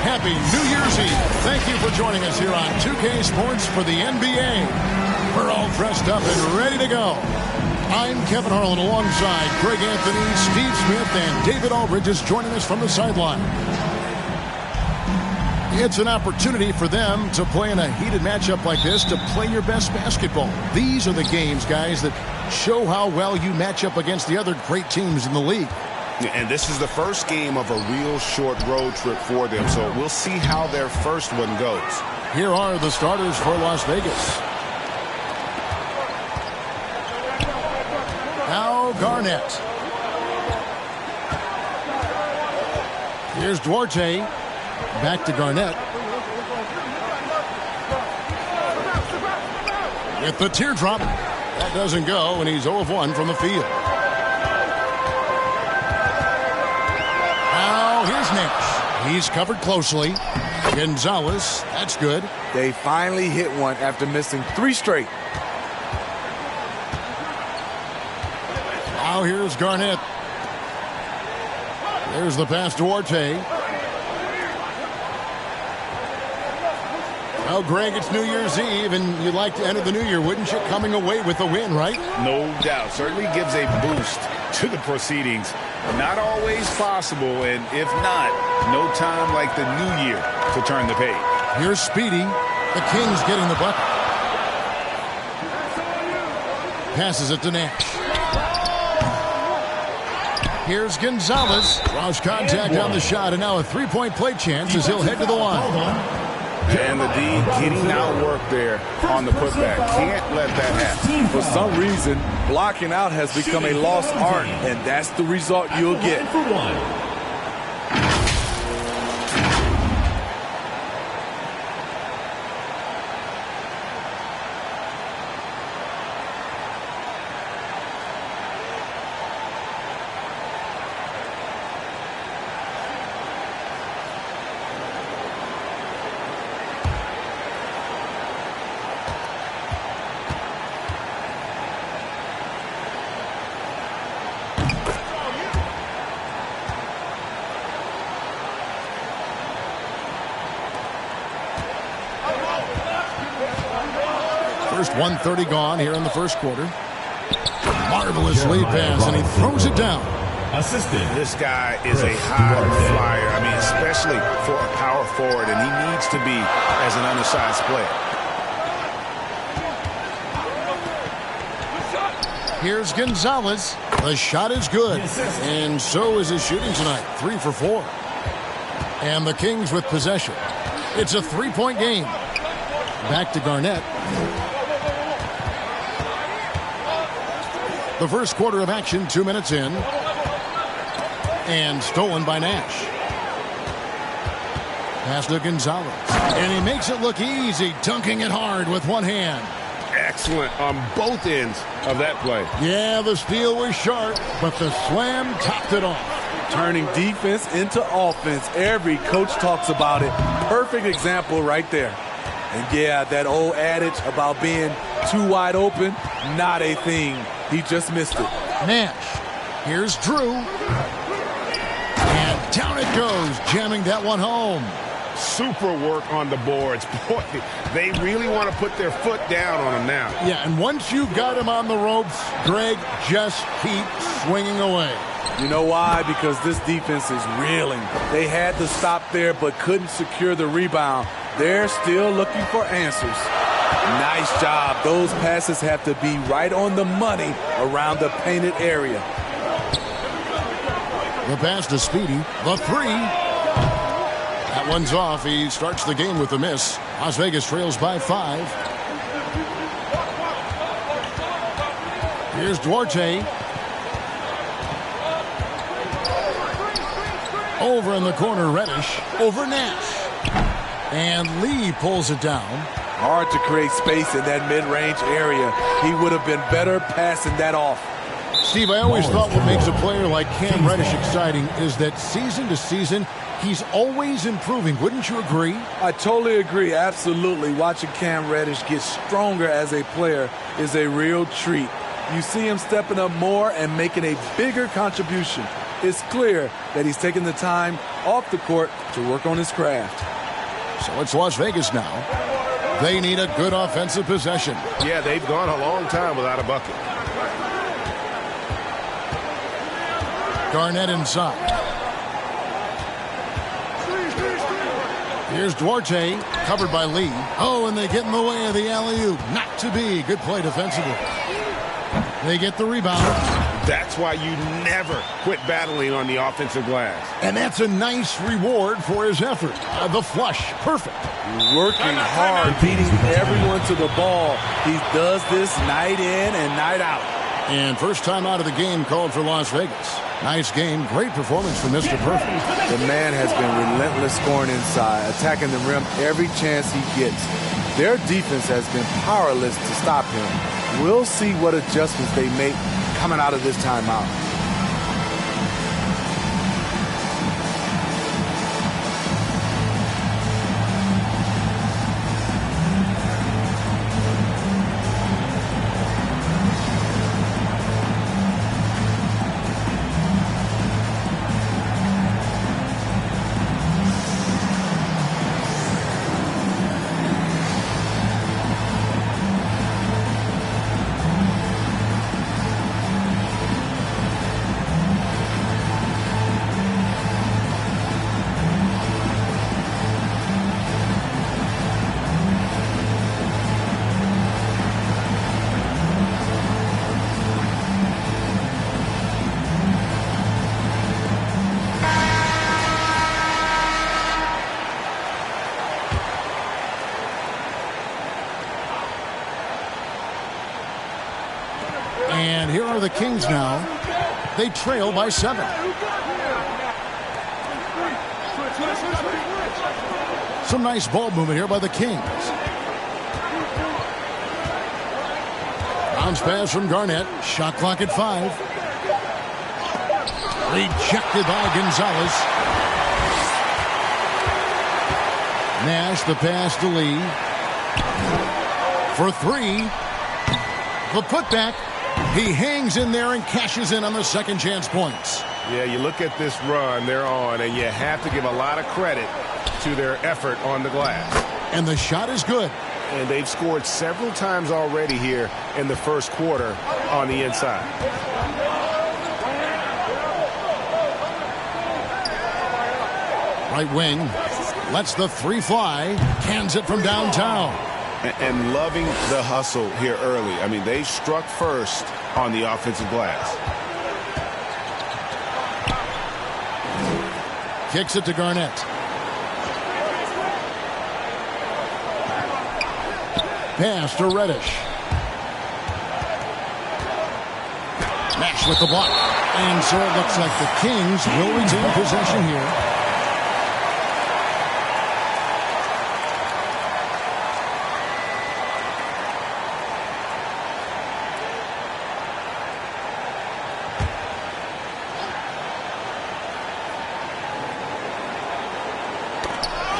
Happy New Year's Eve. Thank you for joining us here on 2K Sports for the NBA. We're all dressed up and ready to go. I'm Kevin Harlan alongside Greg Anthony, Steve Smith, and David Aldridge is joining us from the sideline. It's an opportunity for them to play in a heated matchup like this, to play your best basketball. These are the games, guys, that show how well you match up against the other great teams in the league. And this is the first game of a real short road trip for them, so we'll see how their first one goes. Here are the starters for Las Vegas. Now Garnett. Here's Duarte. Back to Garnett. With the teardrop. That doesn't go, and he's 0 of 1 from the field. Now here's Nash. He's covered closely. Gonzalez, that's good. They finally hit one after missing 3 straight. Now here's Garnett. There's the pass to Duarte. Well, Greg, it's New Year's Eve, and you'd like to enter the new year, wouldn't you? Coming away with a win, right? No doubt. Certainly gives a boost to the proceedings. Not always possible, and if not, no time like the new year to turn the page. Here's Speedy. The Kings getting the bucket. Passes it to Nash. Here's Gonzalez. Draws contact on the shot, and now a three-point play chance as he'll head to the line. And the D getting outworked there on the putback. Can't let that happen. For some reason, blocking out has become a lost art, and that's the result you'll get. First 1:30 gone here in the first quarter. Marvelous lead pass, and he throws it down. This guy is a high flyer. I mean, especially for a power forward, and he needs to be as an undersized player. Here's Gonzalez. The shot is good, and so is his shooting tonight. 3 for 4. And the Kings with possession. It's a 3-point game. Back to Garnett. The first quarter of action, 2 minutes in. And stolen by Nash. Pass to Gonzalez. And he makes it look easy, dunking it hard with one hand. Excellent on both ends of that play. Yeah, the steal was sharp, but the slam topped it off. Turning defense into offense. Every coach talks about it. Perfect example right there. And yeah, that old adage about being too wide open, not a thing. He just missed it. Nash. Here's Drew. And down it goes, jamming that one home. Super work on the boards. Boy, they really want to put their foot down on him now. Yeah, and once you've got him on the ropes, Greg, just keep swinging away. You know why? Because this defense is reeling. They had to stop there but couldn't secure the rebound. They're still looking for answers. Nice job. Those passes have to be right on the money around the painted area. The pass to Speedy. The three. That one's off. He starts the game with a miss. Las Vegas trails by 5. Here's Duarte. Over in the corner, Reddish. Over Nash. And Lee pulls it down. Hard to create space in that mid-range area. He would have been better passing that off. Steve, I always thought what makes a player like Cam Reddish exciting is that season to season, he's always improving. Wouldn't you agree? I totally agree. Absolutely. Watching Cam Reddish get stronger as a player is a real treat. You see him stepping up more and making a bigger contribution. It's clear that he's taking the time off the court to work on his craft. So it's Las Vegas now. They need a good offensive possession. Yeah, they've gone a long time without a bucket. Garnett inside. Here's Duarte, covered by Lee. Oh, and they get in the way of the alley-oop. Not to be. Good play defensively. They get the rebound. That's why you never quit battling on the offensive glass. And that's a nice reward for his effort. The flush. Perfect. Working hard, beating everyone to the ball. He does this night in and night out. And first time out of the game called for Las Vegas. Nice game. Great performance from Mr. Perfect. The man has been relentless scoring inside, attacking the rim every chance he gets. Their defense has been powerless to stop him. We'll see what adjustments they make coming out of this timeout. And here are the Kings now. They trail by 7. Some nice ball movement here by the Kings. Bounce pass from Garnett. Shot clock at 5. Rejected by Gonzalez. Nash, the pass to Lee. For 3. The putback. He hangs in there and cashes in on the second chance points. Yeah, you look at this run they're on, and you have to give a lot of credit to their effort on the glass. And the shot is good. And they've scored several times already here in the first quarter on the inside. Right wing. Lets the 3 fly. Cans it from downtown. And loving the hustle here early. I mean, they struck first on the offensive glass. Kicks it to Garnett. Pass to Reddish. Nash with the block. And so it looks like the Kings will retain possession here.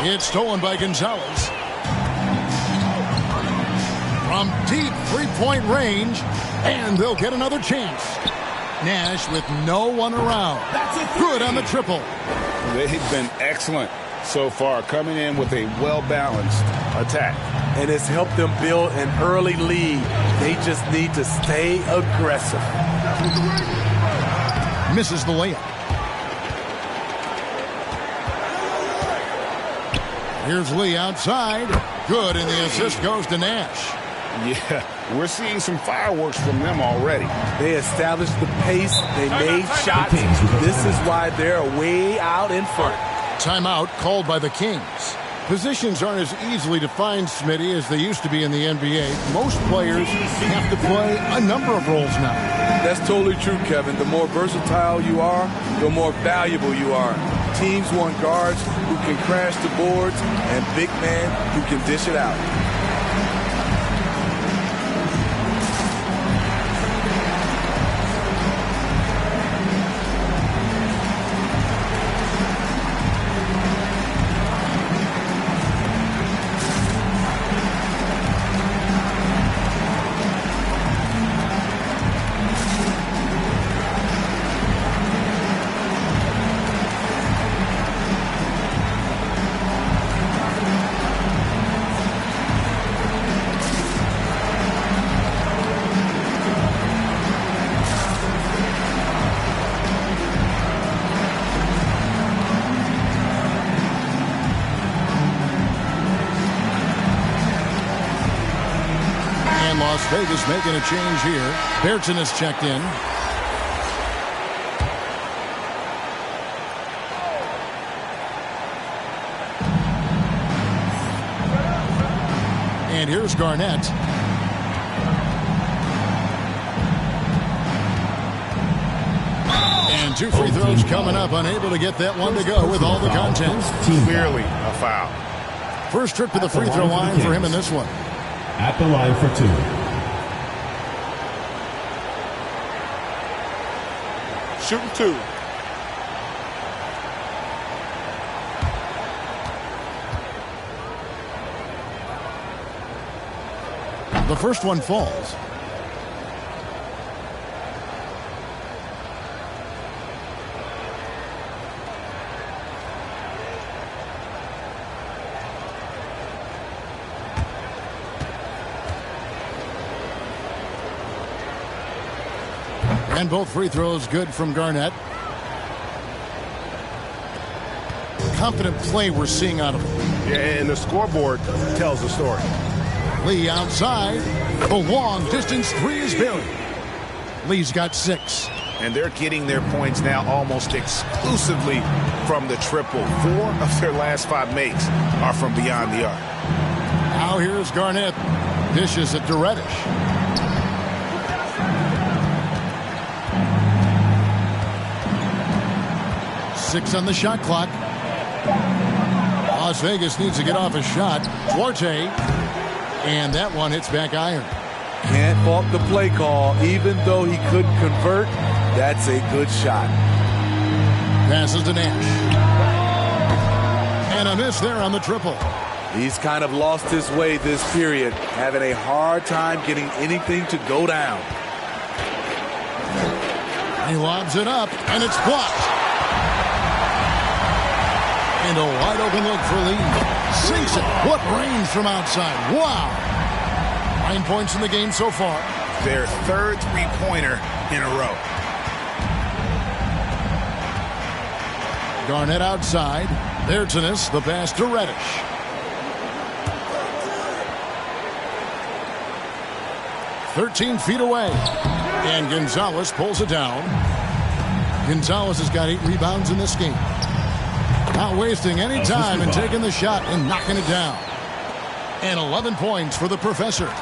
It's stolen by Gonzalez. From deep three-point range, and they'll get another chance. Nash with no one around. Good on the triple. They've been excellent so far, coming in with a well-balanced attack. And it's helped them build an early lead. They just need to stay aggressive. Misses the layup. Here's Lee outside. Good, and the assist goes to Nash. Yeah, we're seeing some fireworks from them already. They established the pace. They made shots. This is why they're way out in front. Timeout called by the Kings. Positions aren't as easily defined, Smitty, as they used to be in the NBA. Most players have to play a number of roles now. That's totally true, Kevin. The more versatile you are, the more valuable you are. Teams want guards who can crash the boards and big men who can dish it out. Las Vegas making a change here. Berton is checked in. And here's Garnett. And 2 free throws coming up. Unable to get that one to go with all the content. Clearly a foul. First trip to the free throw line for him in this one. At the line for 2. Shooting 2. The first one falls. And both free throws good from Garnett. Confident play we're seeing out of him. Yeah, and the scoreboard tells the story. Lee outside. The long distance 3 is buried. Lee's got 6. And they're getting their points now almost exclusively from the triple. 4 of their last 5 makes are from beyond the arc. Now here's Garnett. Dishes it to Reddish. Six on the shot clock. Las Vegas needs to get off a shot. Duarte. And that one hits back iron. Can't fault the play call. Even though he couldn't convert, that's a good shot. Passes to Nash. And a miss there on the triple. He's kind of lost his way this period, having a hard time getting anything to go down. He lobs it up, and it's blocked. And a wide open look for Lee. Sinks it. What range from outside. Wow. 9 points in the game so far. Their third three-pointer in a row. Garnett outside. Bertonis, the pass to Reddish. "13 feet away. And Gonzalez pulls it down. Gonzalez has got 8 rebounds in this game. Not wasting any time and taking the shot and knocking it down. And 11 points for the professor.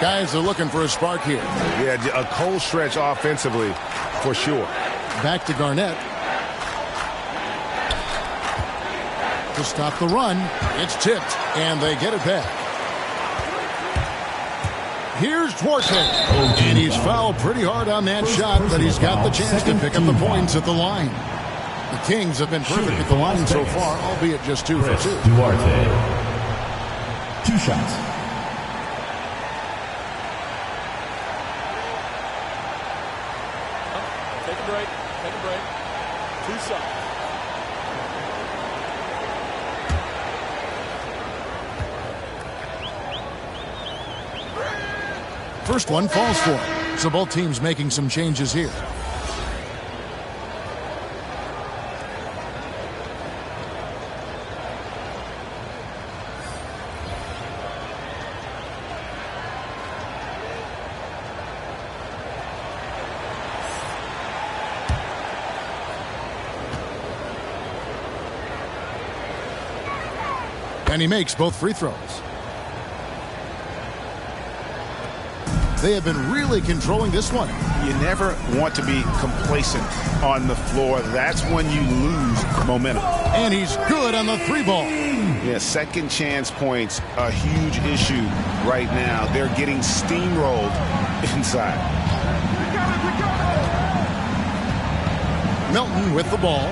Guys are looking for a spark here. Yeah, a cold stretch offensively for sure. Back to Garnett. To stop the run. It's tipped, and they get it back. Here's Duarte. And he's fouled pretty hard on that shot, but he's got the chance to pick up the points at the line. The Kings have been perfect at the line so far, albeit just 2 for 2. Duarte. 2 shots. Take a break. Take a break. 2 shots. First one falls for him. So both teams making some changes here. And he makes both free throws. They have been really controlling this one. You never want to be complacent on the floor. That's when you lose momentum. And he's good on the 3 ball. Yeah, second chance points, a huge issue right now. They're getting steamrolled inside. Melton with the ball.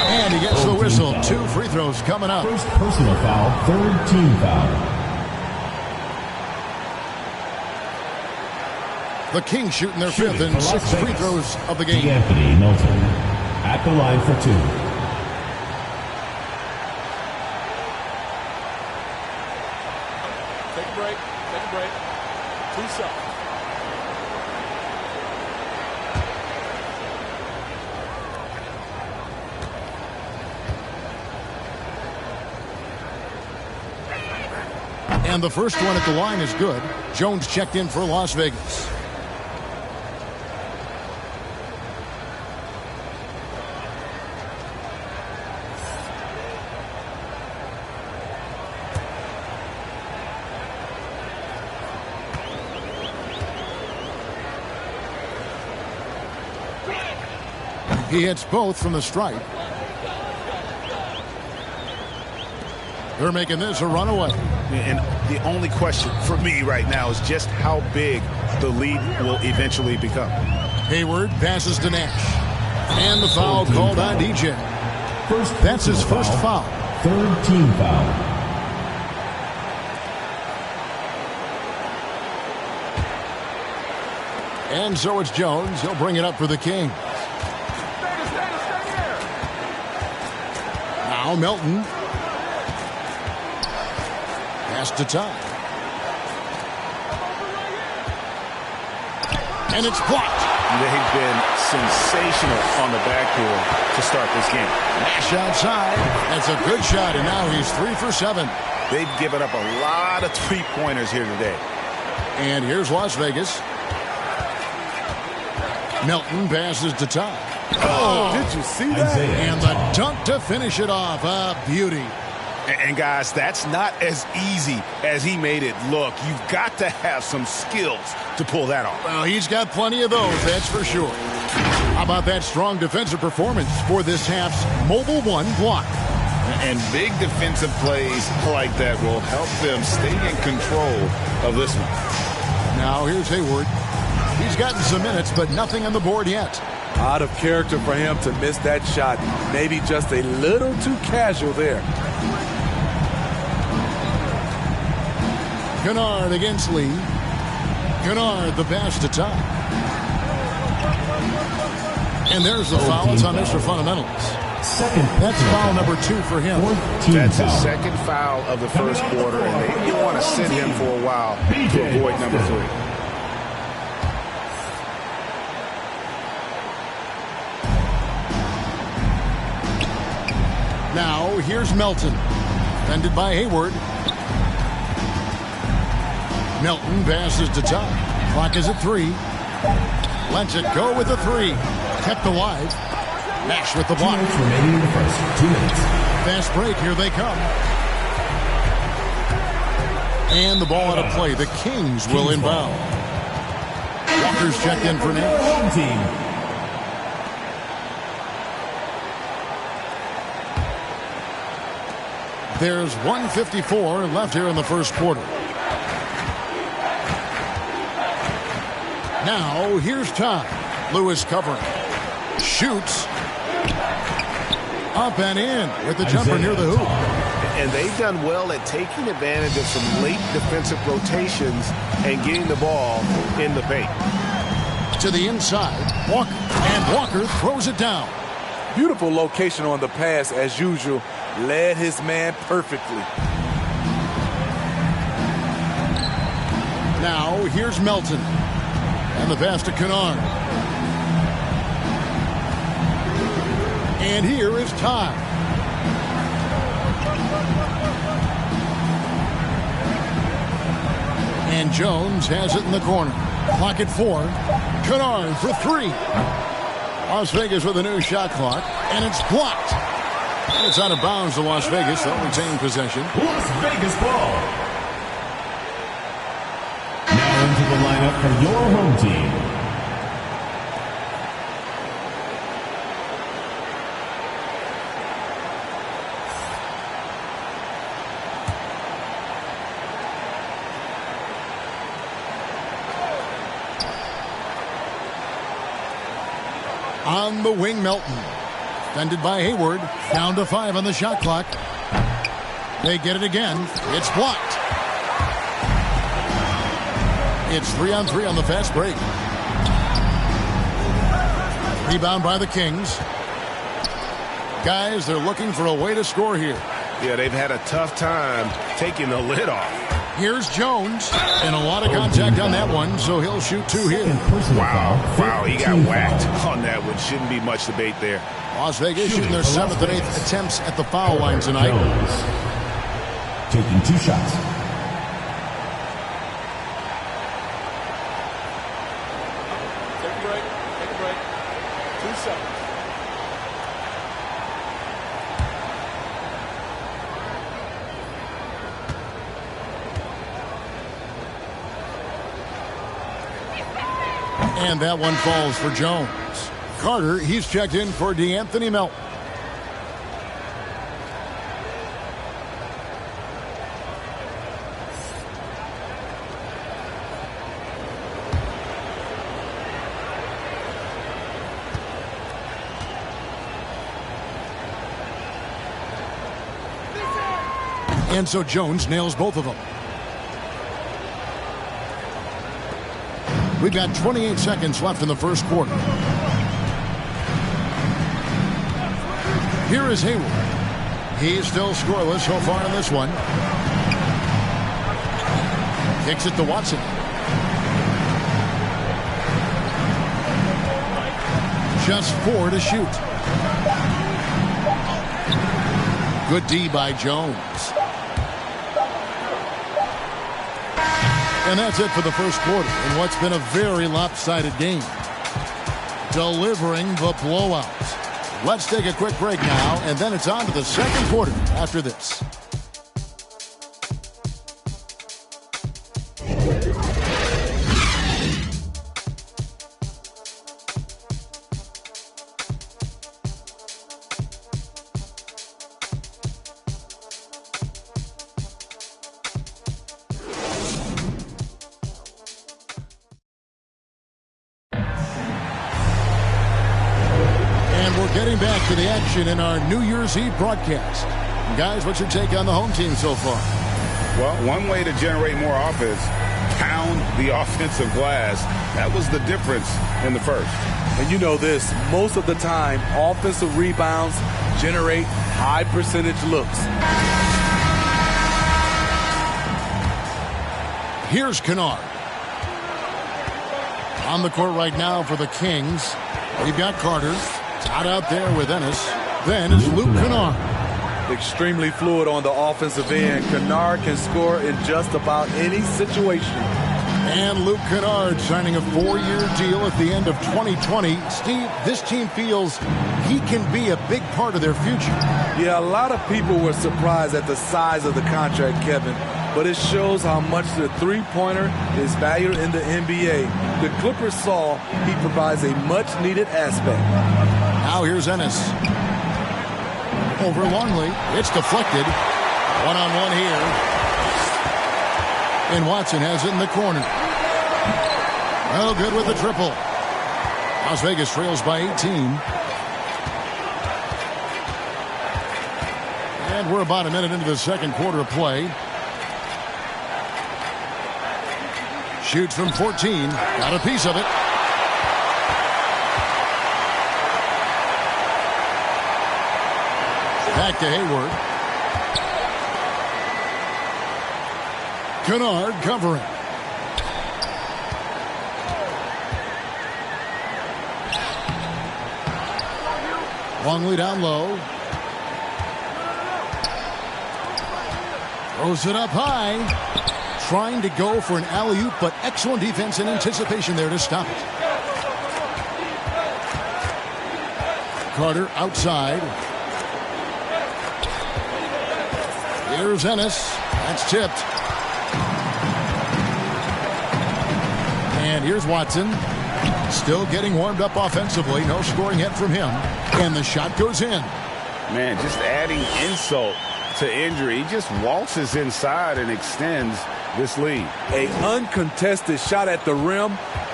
And he gets the whistle. 2 free throws coming up. First personal foul, third team foul. The Kings shooting their 5th and 6th free throws of the game. Anthony Melton at the line for 2. Take a break. Take a break. 2 shots. And the first one at the line is good. Jones checked in for Las Vegas. He hits both from the stripe. They're making this a runaway. And the only question for me right now is just how big the lead will eventually become. Hayward passes to Nash. And the foul called on DJ. That's his first foul. Third team foul. And so it's Jones. He'll bring it up for the Kings. Now Melton. Pass to Todd. And it's blocked. They've been sensational on the backboard to start this game. Nash outside. That's a good shot, and now he's 3 for 7. They've given up a lot of three-pointers here today. And here's Las Vegas. Melton passes to Todd. Oh, did you see that? And the dunk to finish it off. A beauty. And guys, that's not as easy as he made it look. You've got to have some skills to pull that off. Well, he's got plenty of those, that's for sure. How about that strong defensive performance for this half's Mobile One block? And big defensive plays like that will help them stay in control of this one. Now here's Hayward. He's gotten some minutes, but nothing on the board yet. Out of character for him to miss that shot. Maybe just a little too casual there. Kennard against Lee. Kennard the pass to Todd. And there's the foul. It's on Mr. Fundamentals. That's foul number 2 for him. That's his second foul of the first quarter, and they want to sit him for a while to avoid number 3. Now here's Melton. Defended by Hayward. Melton passes to Todd. Clock is at 3. Lets it go with a 3. Kept alive. Nash with the block. 2 minutes remaining in the first. 2 minutes. Fast break. Here they come. And the ball out of play. The Kings will inbound. Walker's checked in for Nash. Home team. There's 1:54 left here in the first quarter. Now, here's Todd. Lewis covering. Shoots. Up and in with the jumper near the hoop. And they've done well at taking advantage of some late defensive rotations and getting the ball in the paint. To the inside. Walker. And Walker throws it down. Beautiful location on the pass as usual. Led his man perfectly. Now, here's Melton. And the pass to Kennard. And here is Todd. And Jones has it in the corner. Clock at 4. Kennard for 3. Las Vegas with a new shot clock. And it's blocked. And it's out of bounds to Las Vegas. They'll retain possession. Las Vegas ball. Now into the lineup for your home team. On the wing, Melton. Defended by Hayward. Down to 5 on the shot clock. They get it again. It's blocked. It's 3-on-3 on the fast break. Rebound by the Kings. Guys, they're looking for a way to score here. Yeah, they've had a tough time taking the lid off. Here's Jones. And a lot of contact on that one, so he'll shoot 2 here. Wow, he got whacked on that one. Shouldn't be much debate there. Las Vegas shooting their 7th and 8th attempts at the foul line tonight. Jones taking 2 shots. Second break. 2 seconds. And that one falls for Jones. Carter, he's checked in for DeAnthony Melton. And so Jones nails both of them. We've got 28 seconds left in the first quarter. Here is Hayward. He's still scoreless so far in this one. Kicks it to Watson. Just 4 to shoot. Good D by Jones. And that's it for the first quarter in what's been a very lopsided game. Delivering the blowout. Let's take a quick break now, and then it's on to the second quarter after this. Getting back to the action in our New Year's Eve broadcast. Guys, what's your take on the home team so far? Well, one way to generate more offense, pound the offensive glass. That was the difference in the first. And you know this, most of the time, offensive rebounds generate high percentage looks. Here's Kennard. On the court right now for the Kings. We've got Carter. Out there with Ennis. Then is Luke Kennard. Extremely fluid on the offensive end. Kennard can score in just about any situation. And Luke Kennard signing a 4-year deal at the end of 2020. Steve, this team feels he can be a big part of their future. Yeah, a lot of people were surprised at the size of the contract, Kevin. But it shows how much the three-pointer is valued in the NBA. The Clippers saw he provides a much-needed aspect. Now here's Ennis. Over Longley. It's deflected. One-on-one here. And Watson has it in the corner. Well, good with the triple. Las Vegas trails by 18. And we're about a minute into the second quarter of play. Shoots from 14. Got a piece of it. Back to Hayward. Kennard covering. Longley down low. Throws it up high. Trying to go for an alley-oop, but excellent defense and anticipation there to stop it. Carter outside. Here's Ennis. That's tipped. And here's Watson. Still getting warmed up offensively. No scoring yet from him. And the shot goes in. Man, just adding insult to injury. He just waltzes inside and extends this lead. An uncontested shot at the rim.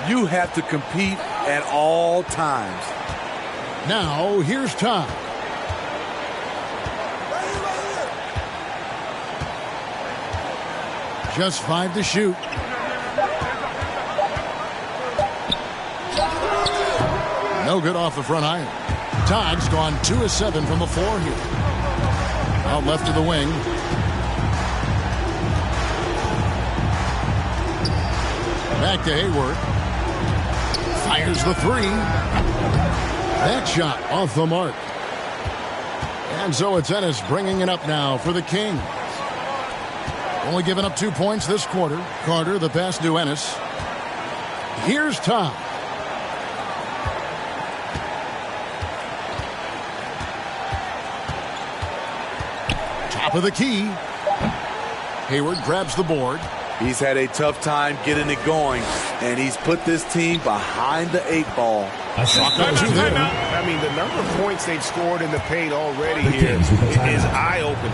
You have to compete at all times. Now, here's Tom. Just 5 to shoot. No good off the front iron. Todd's gone 2 of 7 from the floor here. Out left to the wing. Back to Hayward. Fires the 3. That shot off the mark. And so it's Ennis bringing it up now for the Kings. Only giving up 2 points this quarter. Carter, the pass to Ennis. Here's Tom. Top of the key. Hayward grabs the board. He's had a tough time getting it going, and he's put this team behind the 8 ball. I mean, the number of points they've scored in the paint already here is eye-opening.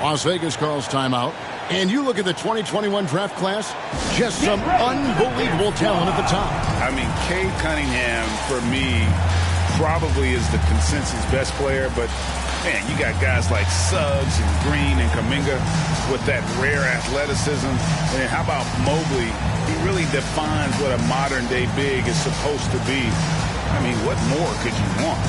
Las Vegas calls timeout. And you look at the 2021 draft class, just some unbelievable talent at the top. I mean, Cade Cunningham, for me, probably is the consensus best player. But, man, you got guys like Suggs and Green and Kuminga with that rare athleticism. And how about Mobley? He really defines what a modern-day big is supposed to be. I mean, what more could you want?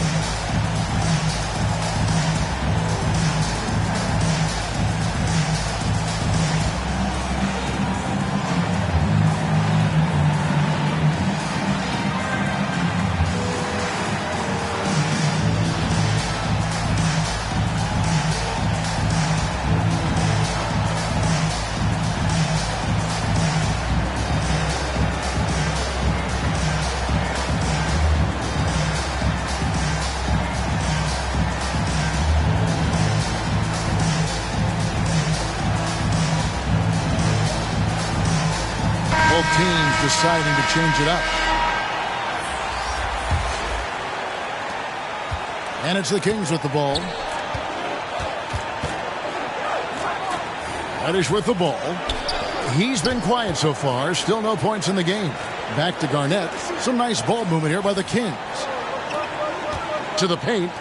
Teams deciding to change it up. And it's the Kings with the ball. Reddish with the ball. He's been quiet so far. Still no points in the game. Back to Garnett. Some nice ball movement here by the Kings. To the paint.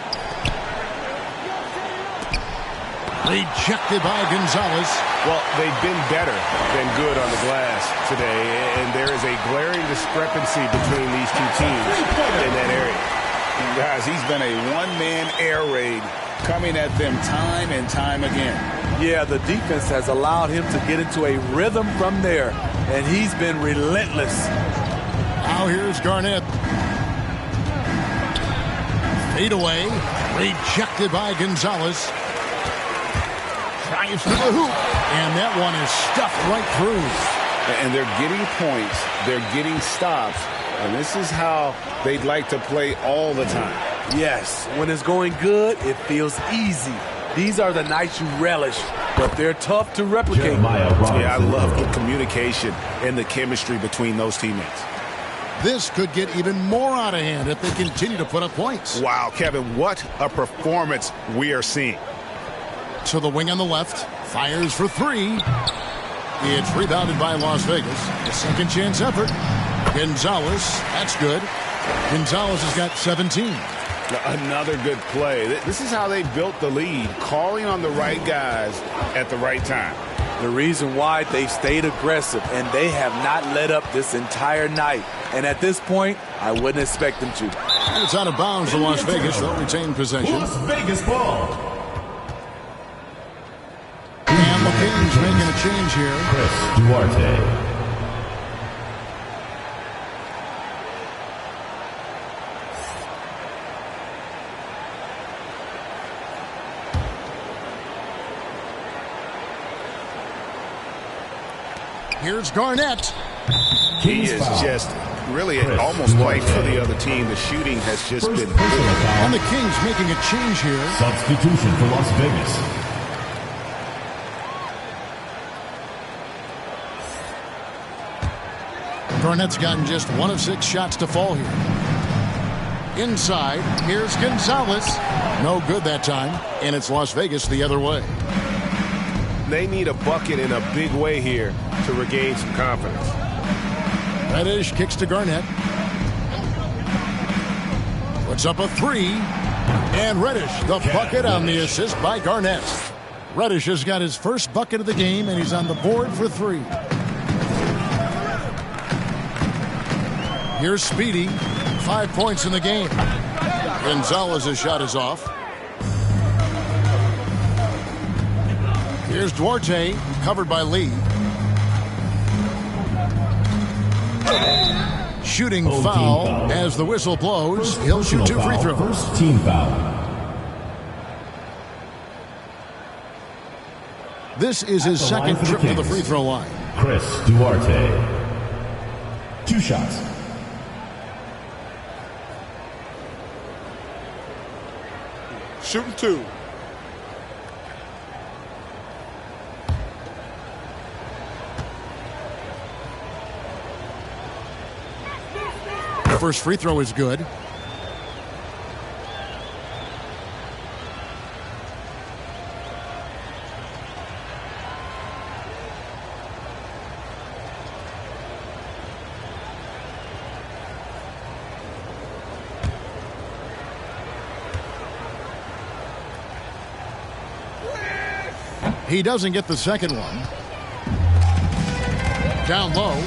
Rejected by Gonzalez. Well, they've been better than good on the glass today, and there is a glaring discrepancy between these two teams in that area. And guys, he's been a one-man air raid coming at them time and time again. Yeah, the defense has allowed him to get into a rhythm from there, and he's been relentless. Now here's Garnett. Fade away. Rejected by Gonzalez. Drives to the hoop. And that one is stuffed right through. And they're getting points. They're getting stops. And this is how they'd like to play all the time. Yes, when it's going good, it feels easy. These are the nights you relish, but they're tough to replicate. Yeah, I love the communication and the chemistry between those teammates. This could get even more out of hand if they continue to put up points. Wow, Kevin, what a performance we are seeing. To the wing on the left. Fires for 3. It's rebounded by Las Vegas. A second chance effort. Gonzalez. That's good. Gonzalez has got 17. Another good play. This is how they built the lead. Calling on the right guys at the right time. The reason why they've stayed aggressive, and they have not let up this entire night. And at this point, I wouldn't expect them to. And it's out of bounds to Las Vegas. They'll retain possession. Las Vegas ball. And the Kings making a change here. Chris Duarte. Here's Garnett. He is just really almost playing for the other team. The shooting has just been poor. And the Kings making a change here. Substitution for Las Vegas. Garnett's gotten just 1 of 6 shots to fall here. Inside, here's Gonzalez. No good that time, and it's Las Vegas the other way. They need a bucket in a big way here to regain some confidence. Reddish kicks to Garnett. Puts up a 3. And Reddish, the bucket on the assist by Garnett. Reddish has got his first bucket of the game, and he's on the board for 3. Here's Speedy. 5 points in the game. Gonzalez's shot is off. Here's Duarte, covered by Lee. Shooting foul as the whistle blows. He'll shoot 2 free throws. First team foul. This is his second trip to the free throw line. Chris Duarte. 2 shots. Shooting 2. First free throw is good. He doesn't get the second one. Down low.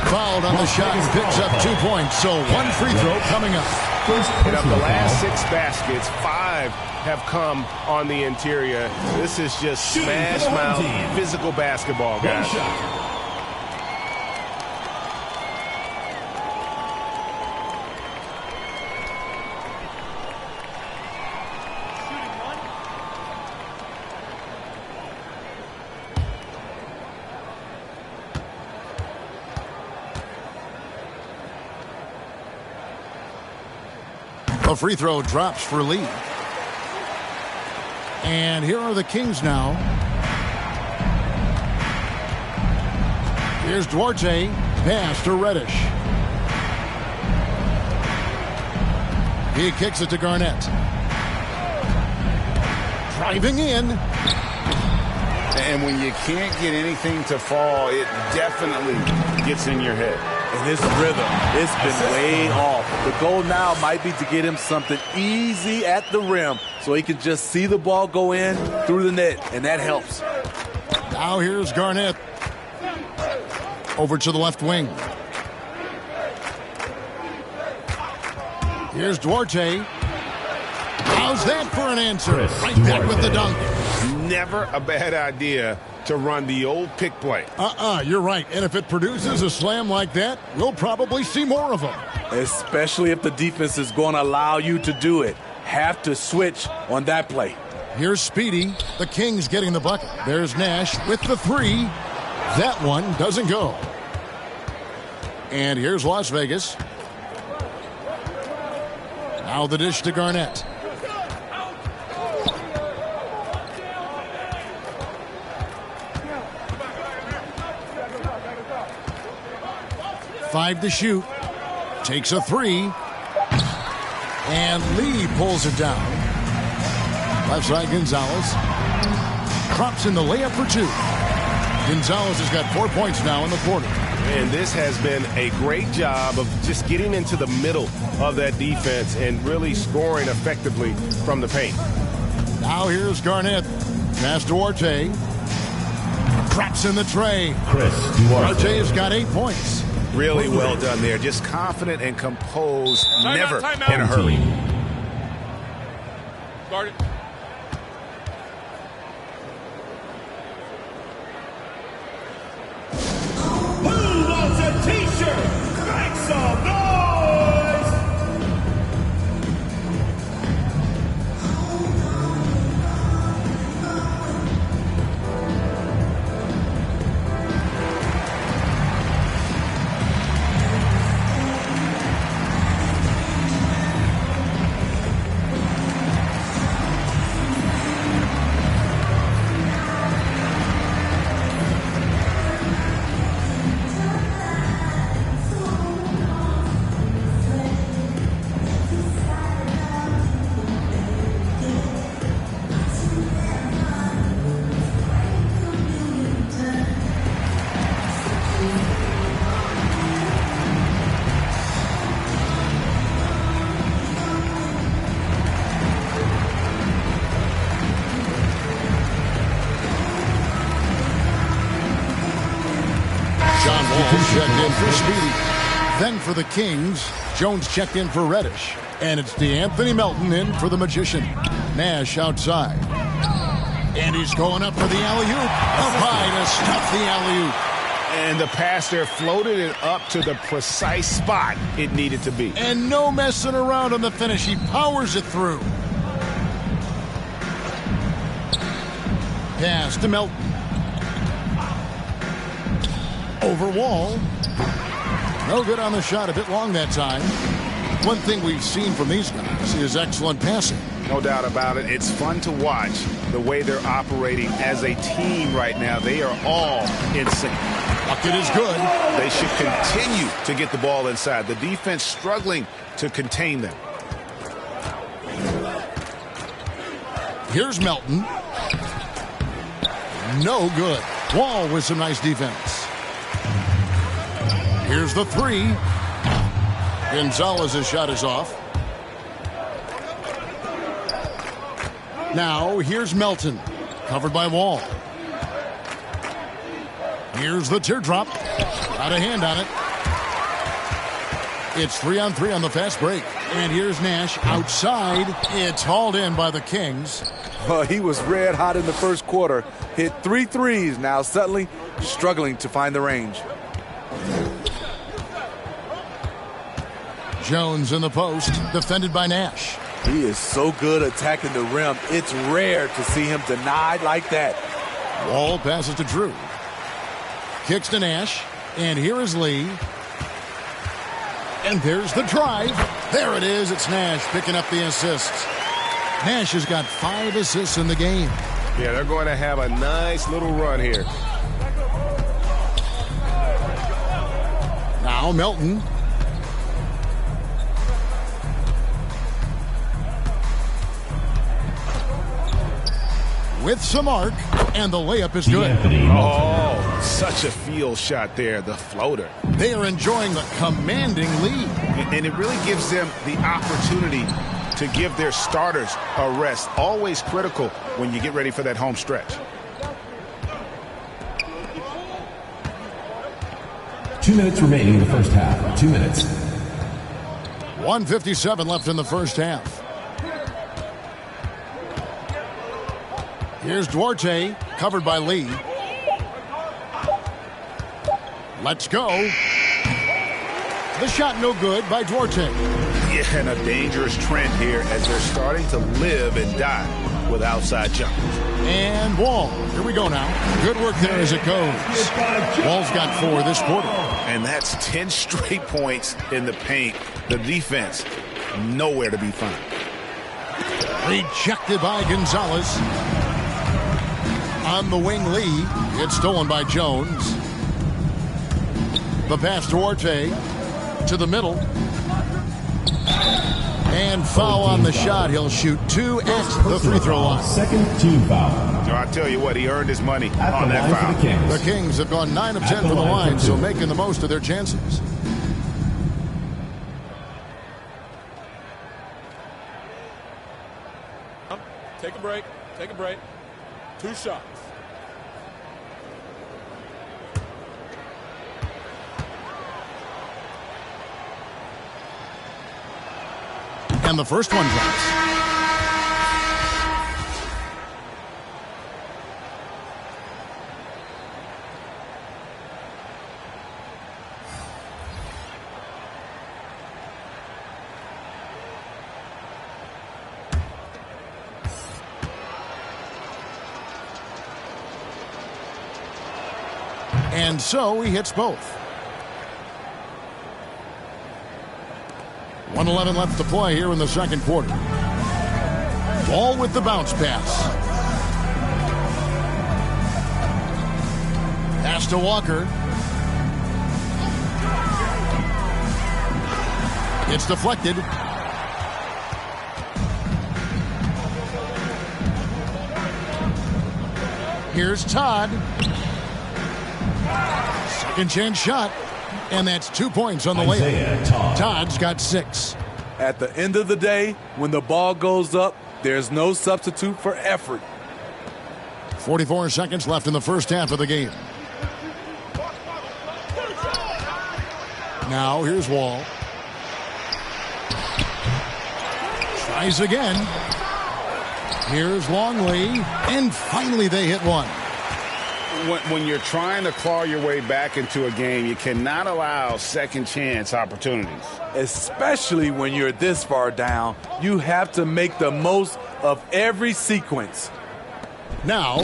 Fouled on the shot and picks up 2 points. So one free throw coming up. And of the last 6 baskets, 5 have come on the interior. This is just smash mouth physical basketball, guys. A free throw drops for Lee. And here are the Kings now. Here's Duarte. Pass to Reddish. He kicks it to Garnett. Driving in. And when you can't get anything to fall, it definitely gets in your head. And his rhythm, it's been way off. The goal now might be to get him something easy at the rim so he can just see the ball go in through the net, and that helps. Now here's Garnett. Over to the left wing. Here's Duarte. How's that for an answer? Right back with the dunk. Never a bad idea to run the old pick play. You're right. And if it produces a slam like that, we'll probably see more of them. Especially if the defense is going to allow you to do it. Have to switch on that play. Here's Speedy. The Kings getting the bucket. There's Nash with the 3. That one doesn't go. And here's Las Vegas. Now the dish to Garnett. Five to shoot. Takes a 3. And Lee pulls it down. Left side Gonzalez. Drops in the layup for 2. Gonzalez has got 4 points now in the quarter. And this has been a great job of just getting into the middle of that defense and really scoring effectively from the paint. Now here's Garnett. Pass to Duarte. Drops in the tray. Duarte has got 8 points. Really well done there. Just confident and composed. Never in a hurry. Guard it. Who wants a t-shirt? Make some noise! Checked in for Speedy. Then for the Kings, Jones checked in for Reddish. And it's DeAnthony Melton in for the Magician. Nash outside. And he's going up for the alley-oop. Up high to stuff the alley-oop. And the pass there floated it up to the precise spot it needed to be. And no messing around on the finish. He powers it through. Pass to Melton. Over Wall. No good on the shot. A bit long that time. One thing we've seen from these guys is excellent passing. No doubt about it. It's fun to watch the way they're operating as a team right now. They are all in sync. Bucket is good. They should continue to get the ball inside. The defense struggling to contain them. Here's Melton. No good. Wall with some nice defense. Here's the three. Gonzalez's shot is off. Now here's Melton. Covered by Wall. Here's the teardrop. Got a hand on it. It's 3-on-3 on the fast break. And here's Nash outside. It's hauled in by the Kings. Well, he was red hot in the first quarter. Hit 3 threes. Now suddenly struggling to find the range. Jones in the post. Defended by Nash. He is so good attacking the rim. It's rare to see him denied like that. Wall passes to Drew. Kicks to Nash. And here is Lee. And there's the drive. There it is. It's Nash picking up the assists. Nash has got 5 assists in the game. Yeah, they're going to have a nice little run here. Now Melton. With some arc, and the layup is good. Oh, such a field shot there, the floater. They are enjoying the commanding lead. And it really gives them the opportunity to give their starters a rest. Always critical when you get ready for that home stretch. 2 minutes remaining in the first half. 2 minutes. 1:57 left in the first half. Here's Duarte, covered by Lee. Let's go. The shot no good by Duarte. Yeah, and a dangerous trend here as they're starting to live and die with outside jumpers. And Wall. Here we go now. Good work there as it goes. Wall's got 4 this quarter. And that's 10 straight points in the paint. The defense, nowhere to be found. Rejected by Gonzalez. On the wing, Lee. It's stolen by Jones. The pass to Duarte. To the middle. And foul on the shot. He'll shoot 2 at the free throw line. Second team foul. So I tell you what, he earned his money on that foul. The Kings have gone 9 of 10 from the line, so making the most of their chances. Take a break. Take a break. 2 shots. And the first one drops. And so he hits both. 1:11 left to play here in the second quarter. Ball with the bounce pass. Pass to Walker. It's deflected. Here's Todd. Second chance shot. And that's 2 points on the layup. Todd's got 6. At the end of the day, when the ball goes up, there's no substitute for effort. 44 seconds left in the first half of the game. Now here's Wall. Tries again. Here's Longley. And finally they hit one. When you're trying to claw your way back into a game, you cannot allow second chance opportunities. Especially when you're this far down, you have to make the most of every sequence. Now,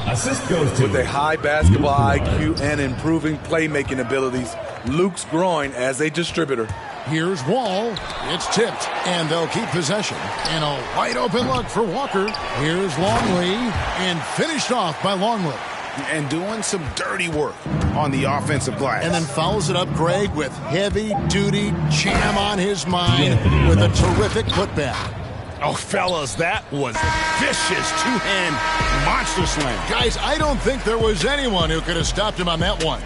assist goes to with a high basketball IQ and improving playmaking abilities, Luke's growing as a distributor. Here's Wall. It's tipped, and they'll keep possession. And a wide open look for Walker. Here's Longley, and finished off by Longley. And doing some dirty work on the offensive glass. And then follows it up, Greg, with heavy-duty jam on his mind with a terrific putback. Oh, fellas, that was vicious two-hand monster slam. Guys, I don't think there was anyone who could have stopped him on that one.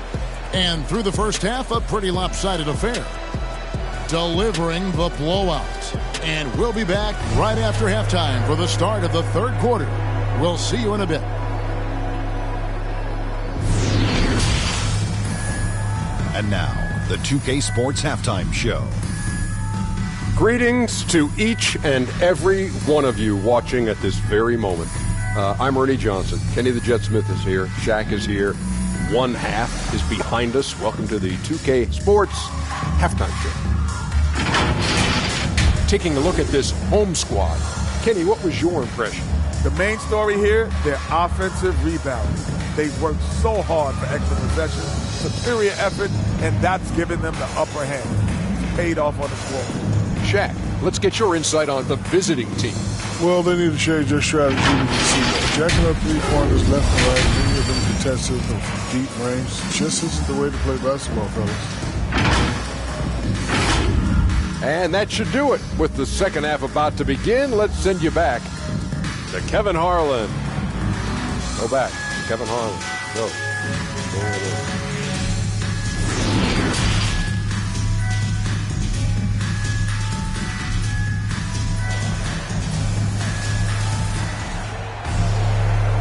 And through the first half, a pretty lopsided affair. Delivering the blowout. And we'll be back right after halftime for the start of the third quarter. We'll see you in a bit. And now, the 2K Sports Halftime Show. Greetings to each and every one of you watching at this very moment. I'm Ernie Johnson. Kenny the Jet Smith is here. Shaq is here. One half is behind us. Welcome to the 2K Sports Halftime Show. Taking a look at this home squad. Kenny, what was your impression? The main story here, their offensive rebounding. They've worked so hard for extra possessions, superior effort, and that's given them the upper hand. It's paid off on the floor. Shaq, let's get your insight on the visiting team. Well, they need to change their strategy. We can see jacking up three-pointers left and right, many of them contested from deep range. Just isn't the way to play basketball, fellas. And that should do it. With the second half about to begin, let's send you back to Kevin Harlan. Go back to Kevin Harlan. Go.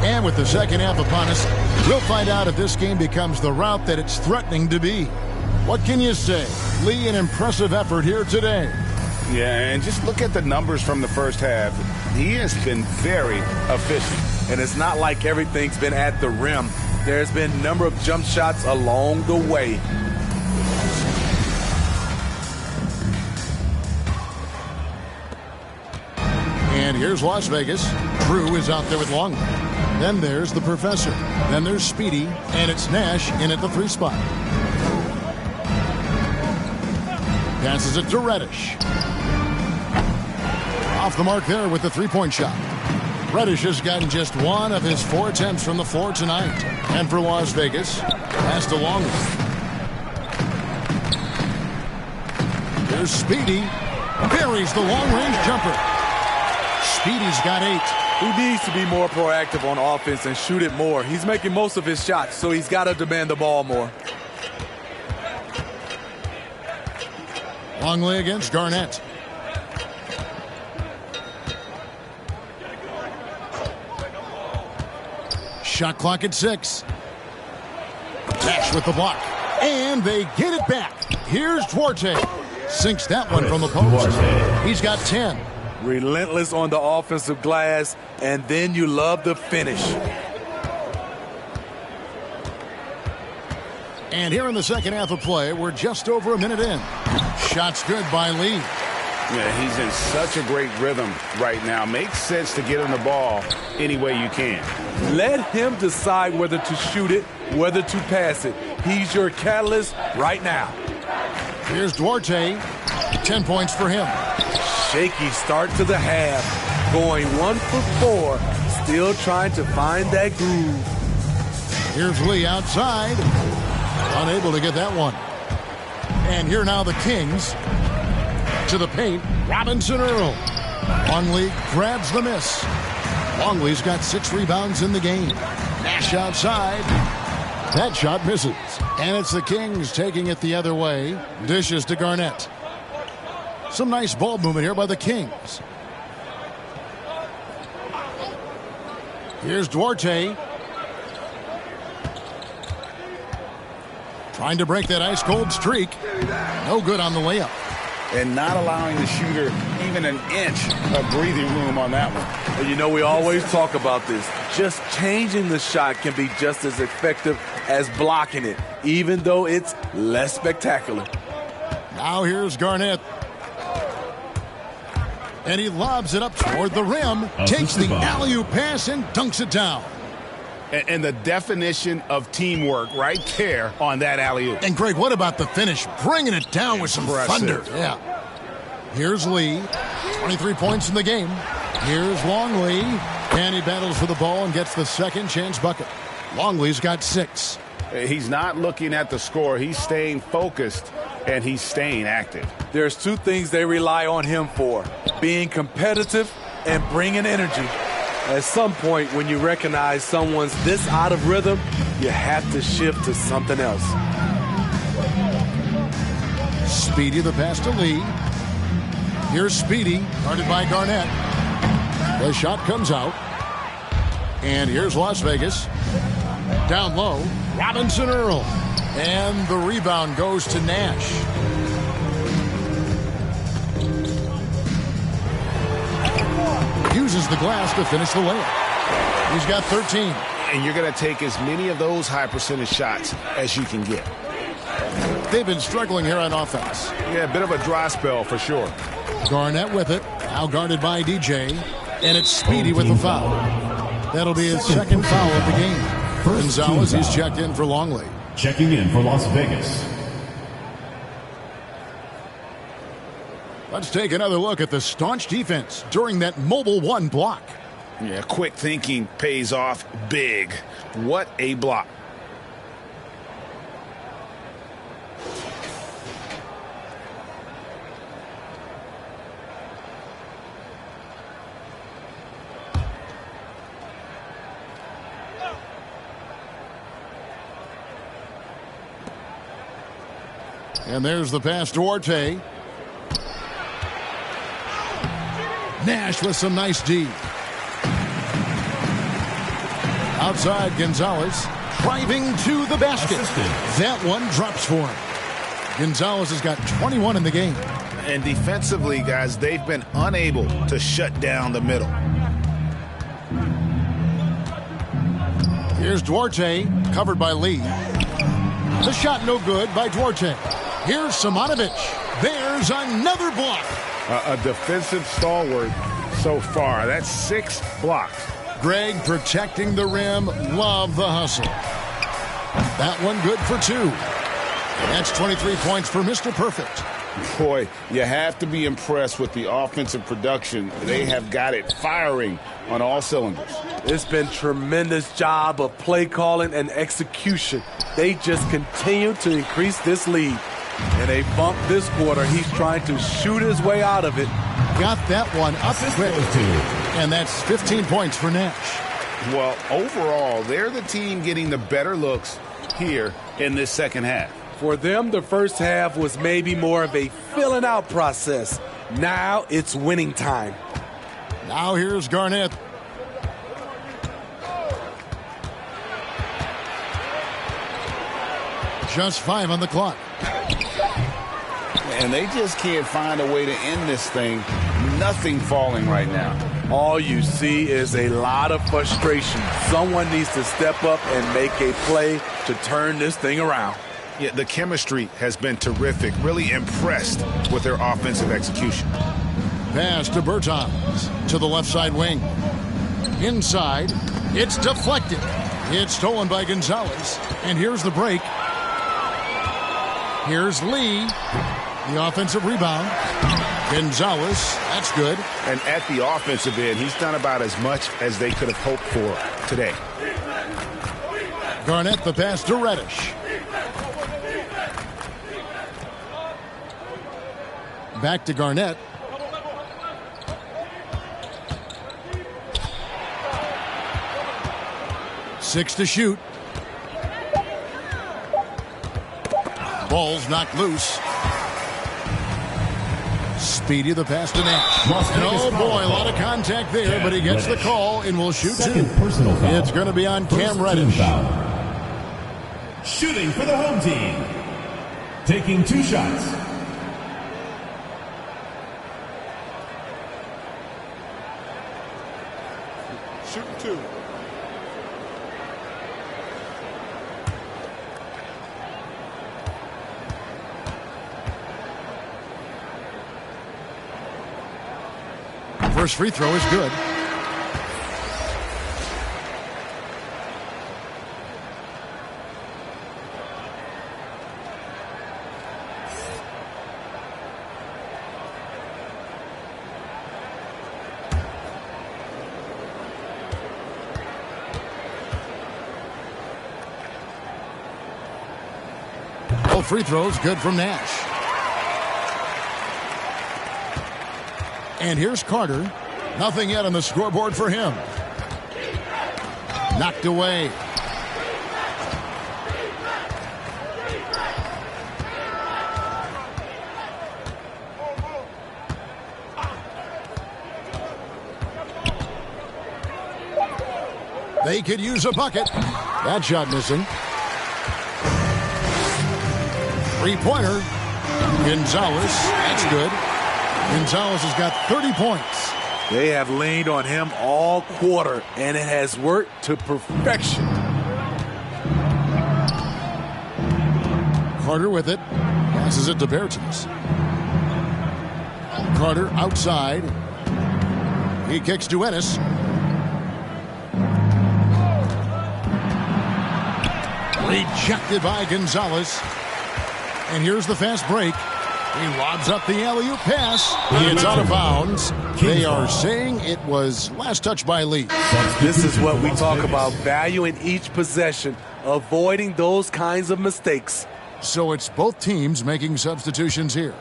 And with the second half upon us, we'll find out if this game becomes the route that it's threatening to be. What can you say? Lee, an impressive effort here today. Yeah, and just look at the numbers from the first half. He has been very efficient. And it's not like everything's been at the rim. There's been a number of jump shots along the way. And here's Las Vegas. Drew is out there with Longley. Then there's the Professor. Then there's Speedy. And it's Nash in at the 3 spot. Passes it to Reddish. Off the mark there with the 3-point shot. Reddish has gotten just 1 of his 4 attempts from the floor tonight. And for Las Vegas, pass to Longley. There's Speedy. Buries the long-range jumper. Speedy's got 8. He needs to be more proactive on offense and shoot it more. He's making most of his shots, so he's got to demand the ball more. Longley against Garnett. Shot clock at 6. Nash with the block. And they get it back. Here's Duarte. Sinks that one from the post. He's got 10. Relentless on the offensive glass, and then you love the finish. And here in the second half of play, we're just over a minute in. Shot's good by Lee. Yeah, he's in such a great rhythm right now. Makes sense to get him the ball any way you can. Let him decide whether to shoot it, whether to pass it. He's your catalyst right now. Here's Duarte. 10 points for him. Shaky start to the half. Going 1 for 4. Still trying to find that groove. Here's Lee outside. Unable to get that one. And here now the Kings. To the paint. Robinson Earl. Longley grabs the miss. Longley's got 6 rebounds in the game. Nash outside. That shot misses. And it's the Kings taking it the other way. Dishes to Garnett. Some nice ball movement here by the Kings. Here's Duarte. Trying to break that ice-cold streak. No good on the layup. And not allowing the shooter even an inch of breathing room on that one. And you know, we always talk about this. Just changing the shot can be just as effective as blocking it, even though it's less spectacular. Now here's Garnett. And he lobs it up toward the rim. Takes the alley-oop pass and dunks it down. And the definition of teamwork right there on that alley-oop. And Greg, what about the finish? Bringing it down with some thunder. Yeah. Here's Lee. 23 points in the game. Here's Longley. And he battles for the ball and gets the second chance bucket. Longley's got 6. He's not looking at the score. He's staying focused, and he's staying active. There's 2 things they rely on him for: being competitive and bringing energy. At some point, when you recognize someone's this out of rhythm, you have to shift to something else. Speedy the pass to Lee. Here's Speedy, guarded by Garnett. The shot comes out. And here's Las Vegas. Down low, Robinson Earl. And the rebound goes to Nash. Uses the glass to finish the layup. He's got 13. And you're going to take as many of those high percentage shots as you can get. They've been struggling here on offense. Yeah, a bit of a dry spell for sure. Garnett with it, now guarded by DJ. And it's Speedy with the foul. That'll be his second foul of the game. Gonzalez, he's checked in for Longley. Checking in for Las Vegas. Let's take another look at the staunch defense during that mobile 1 block. Yeah, quick thinking pays off big. What a block. And there's the pass to Duarte. Nash with some nice D. Outside, Gonzalez driving to the basket. That one drops for him. Gonzalez has got 21 in the game. And defensively, guys, they've been unable to shut down the middle. Here's Duarte, covered by Lee. The shot no good by Duarte. Here's Simonovic. There's another block. A defensive stalwart so far. That's 6 blocks. Greg protecting the rim. Love the hustle. That one good for 2. That's 23 points for Mr. Perfect. Boy, you have to be impressed with the offensive production. They have got it firing on all cylinders. It's been tremendous job of play calling and execution. They just continue to increase this lead. And they bump this quarter. He's trying to shoot his way out of it. Got that one up quick. And that's 15 points for Nash. Well, overall, they're the team getting the better looks here in this second half. For them, the first half was maybe more of a filling out process. Now it's winning time. Now here's Garnett. Just 5 on the clock. And they just can't find a way to end this thing. Nothing falling right now. All you see is a lot of frustration. Someone needs to step up and make a play to turn this thing around. Yeah, the chemistry has been terrific. Really impressed with their offensive execution. Pass to Bertans to the left side wing. Inside, it's deflected. It's stolen by Gonzalez. And here's the break. Here's Lee. The offensive rebound. Gonzalez, that's good. And at the offensive end, he's done about as much as they could have hoped for today. Garnett the pass to Reddish. Back to Garnett. Six to shoot. Ball's knocked loose. Speedy the pass to Nash. And oh boy, a lot of contact there, but he gets the call and will shoot 2. It's going to be on Cam Reddish. Shooting for the home team. Taking 2 shots. Shooting 2. First free throw is good. Both free throws good from Nash. And here's Carter. Nothing yet on the scoreboard for him. Knocked away. They could use a bucket. That shot missing. Three-pointer. Gonzalez. That's good. Gonzalez has got 30 points. They have leaned on him all quarter, and it has worked to perfection. Carter with it. Passes it to Bertens. Carter outside. He kicks to Ennis. Rejected by Gonzalez. And here's the fast break. He lobs up the alley-oop pass. It's out of bounds. They are saying it was last touch by Lee. This is what we talk about, valuing each possession, avoiding those kinds of mistakes. So it's both teams making substitutions here.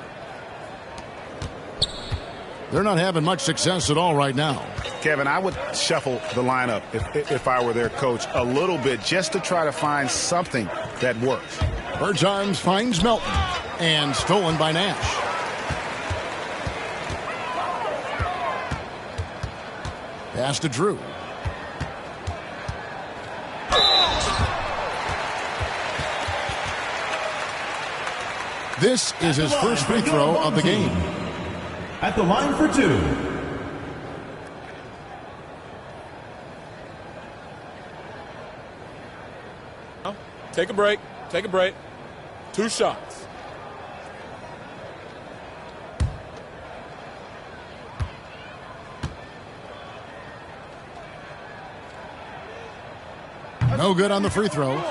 They're not having much success at all right now. Kevin, I would shuffle the lineup if I were their coach a little bit just to try to find something that works. Bertans finds Melton and stolen by Nash. Pass to Drew. This is his first free throw of the game. At the line for two. Take a break. Take a break. 2 shots. No good on the free throw.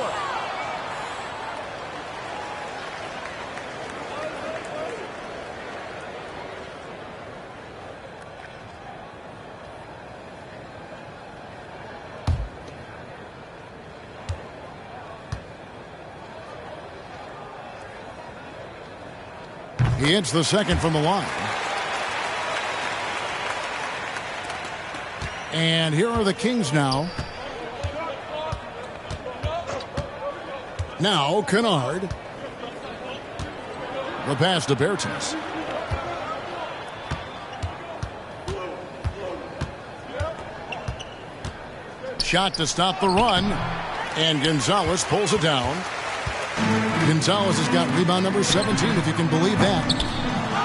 He hits the second from the line. And here are the Kings now. Now Kennard. The pass to Bertens. Shot to stop the run. And Gonzalez pulls it down. Gonzalez has got rebound number 17, if you can believe that.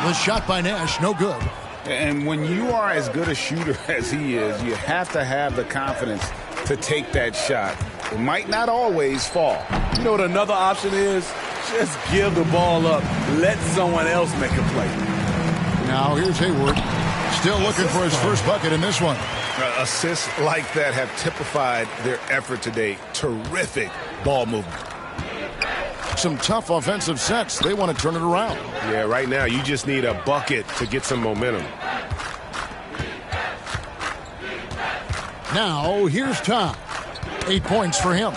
The shot by Nash, no good. And when you are as good a shooter as he is, you have to have the confidence to take that shot. It might not always fall. You know what another option is? Just give the ball up. Let someone else make a play. Now here's Hayward. Still looking for his first bucket in this one. Assists like that have typified their effort today. Terrific ball movement. Some tough offensive sets. They want to turn it around. Yeah, right now you just need a bucket to get some momentum. Now here's Tom. 8 points for him.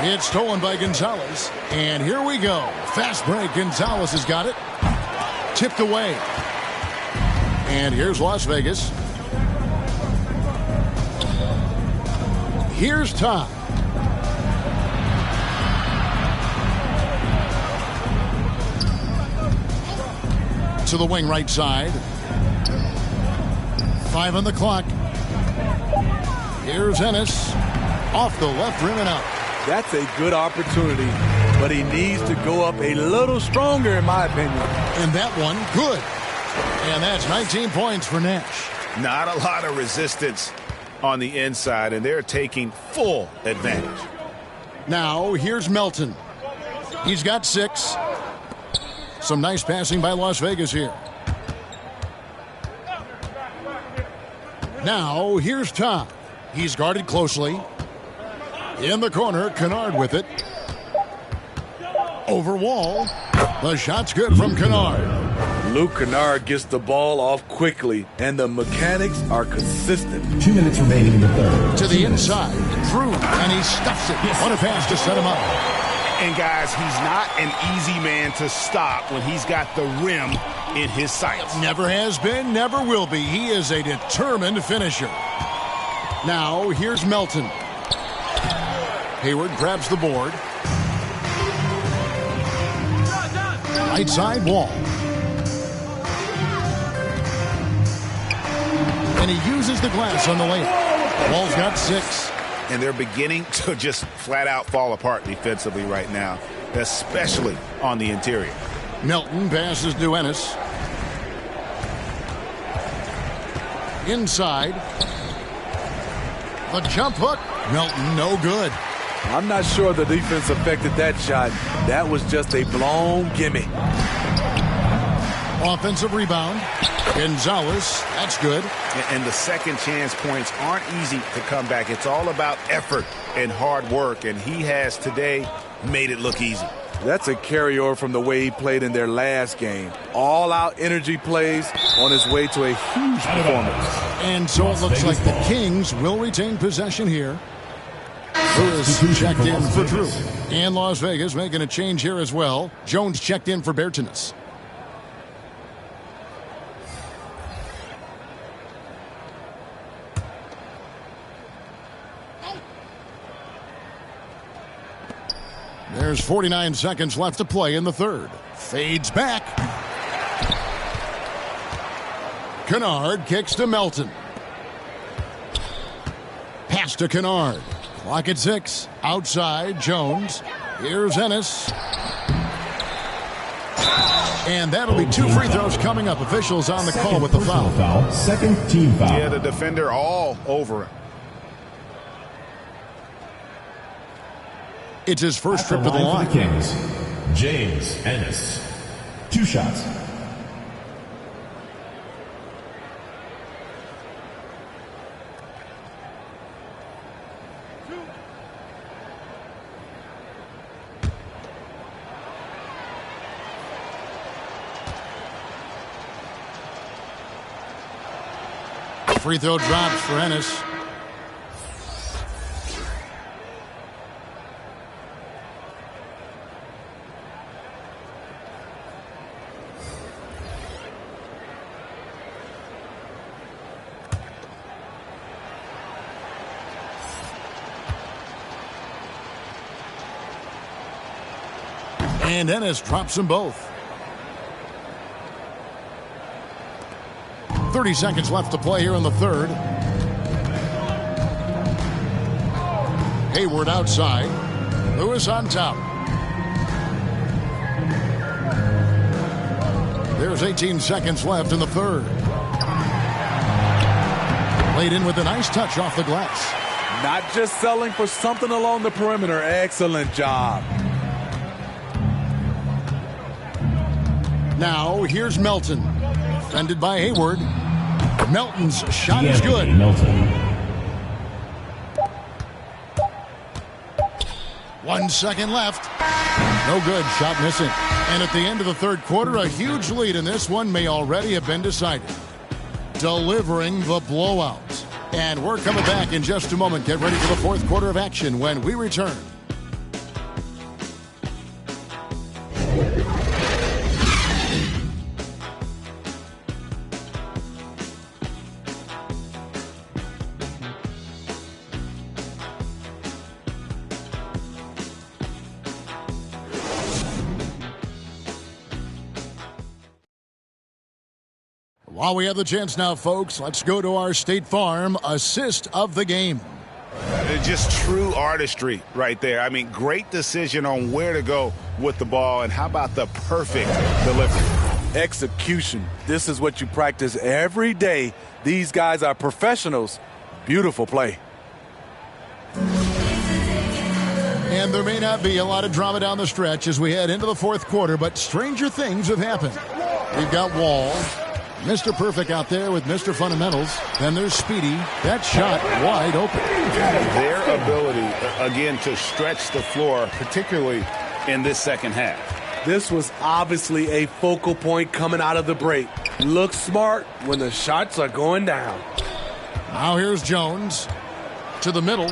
It's stolen by Gonzalez. And here we go. Fast break. Gonzalez has got it. Tipped away. And here's Las Vegas. Here's Tom. To the wing right side. 5 on the clock. Here's Ennis. Off the left rim and out. That's a good opportunity, but he needs to go up a little stronger, in my opinion. And that one, good. And that's 19 points for Nash. Not a lot of resistance on the inside, and they're taking full advantage. Now, here's Melton. He's got 6. Some nice passing by Las Vegas here. Now, here's Tom. He's guarded closely. In the corner, Kennard with it. Over Wall. The shot's good from Kennard. Luke Kennard gets the ball off quickly, and the mechanics are consistent. 2 minutes remaining in the third. To the inside. Drew, and he stuffs it. What a pass to set him up. And, guys, he's not an easy man to stop when he's got the rim in his sights. Never has been, never will be. He is a determined finisher. Now, here's Melton. Hayward grabs the board. Right side wall. And he uses the glass on the layup. Wall's got 6. And they're beginning to just flat out fall apart defensively right now, especially on the interior. Melton passes to Ennis. Inside. The jump hook. Melton, no good. I'm not sure the defense affected that shot. That was just a blown gimme. Offensive rebound. Gonzalez, that's good. And the second chance points aren't easy to come back. It's all about effort and hard work, and he has today made it look easy. That's a carryover from the way he played in their last game. All-out energy plays on his way to a huge performance. And so it looks like the Kings will retain possession here. Lewis checked in for Drew. And Las Vegas making a change here as well. Jones checked in for Bertans. There's 49 seconds left to play in the third. Fades back. Kennard kicks to Melton. Pass to Kennard. Clock at 6. Outside, Jones. Here's Ennis. And that'll be 2 free throws coming up. Officials on the call with the foul. Second team foul. Yeah, the defender all over him. It's his first trip to the line. For the Kings, James Ennis. 2 shots. Free throw drops for Ennis. And Ennis drops them both. 30 seconds left to play here in the third. Hayward outside. Lewis on top. There's 18 seconds left in the third. Laid in with a nice touch off the glass. Not just selling for something along the perimeter. Excellent job. Now, here's Melton. Defended by Hayward. Melton's shot is good. Melton. 1 second left. No good. Shot missing. And at the end of the third quarter, a huge lead in this one may already have been decided. Delivering the blowout. And we're coming back in just a moment. Get ready for the fourth quarter of action when we return. While we have the chance now, folks, let's go to our State Farm assist of the game. Just true artistry right there. I mean, great decision on where to go with the ball, and how about the perfect delivery? Execution. This is what you practice every day. These guys are professionals. Beautiful play. And there may not be a lot of drama down the stretch as we head into the fourth quarter, but stranger things have happened. We've got Wall. Mr. Perfect out there with Mr. Fundamentals. Then there's Speedy. That shot wide open. Their ability, again, to stretch the floor, particularly in this second half. This was obviously a focal point coming out of the break. Look smart when the shots are going down. Now here's Jones to the middle.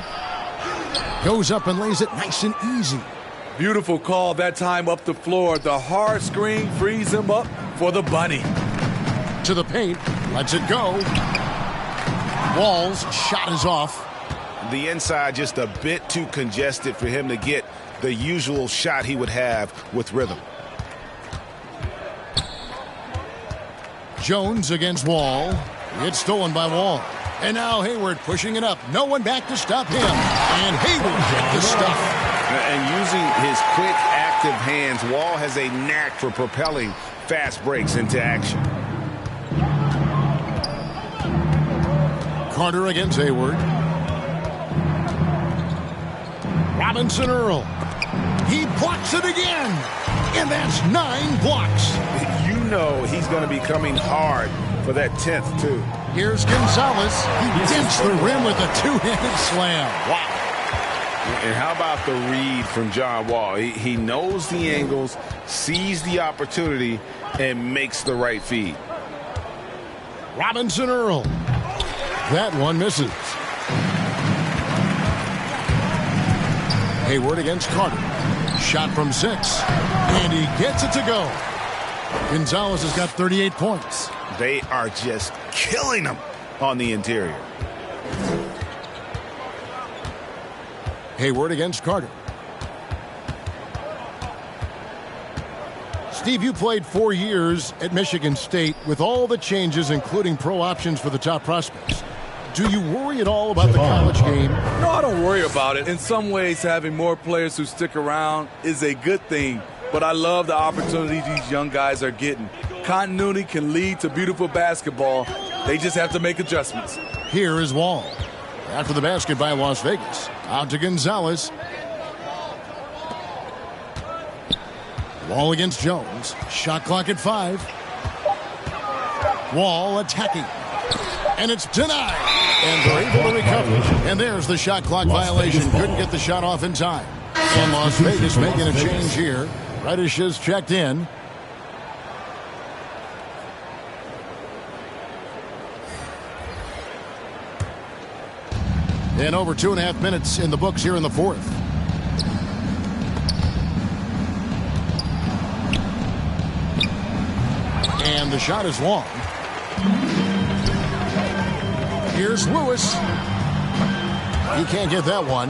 Goes up and lays it nice and easy. Beautiful call that time up the floor. The hard screen frees him up for the bunny. To the paint, lets it go. Wall's shot is off. The inside just a bit too congested for him to get the usual shot he would have with rhythm. Jones against Wall. It's stolen by Wall. And now Hayward pushing it up. No one back to stop him. And Hayward hit the stuff. And using his quick, active hands, Wall has a knack for propelling fast breaks into action. Carter against Hayward. Robinson Earl. He blocks it again. And that's 9 blocks. You know he's going to be coming hard for that 10th, too. Here's Gonzalez. He dents the rim with a two-handed slam. Wow. And how about the read from John Wall? He knows the angles, sees the opportunity, and makes the right feed. Robinson Earl. That one misses. Hayward against Carter. Shot from 6. And he gets it to go. Gonzalez has got 38 points. They are just killing him on the interior. Hayward against Carter. Steve, you played 4 years at Michigan State with all the changes, including pro options for the top prospects. Do you worry at all about the college game? No, I don't worry about it. In some ways, having more players who stick around is a good thing. But I love the opportunities these young guys are getting. Continuity can lead to beautiful basketball. They just have to make adjustments. Here is Wall. After the basket by Las Vegas. Out to Gonzalez. Wall against Jones. Shot clock at 5. Wall attacking. And it's denied. And they're able to recover. And there's the shot clock violation. Couldn't get the shot off in time. And Las Vegas making a change here. Reddish is checked in. And over 2.5 minutes in the books here in the 4th. And the shot is long. Here's Lewis. He can't get that one.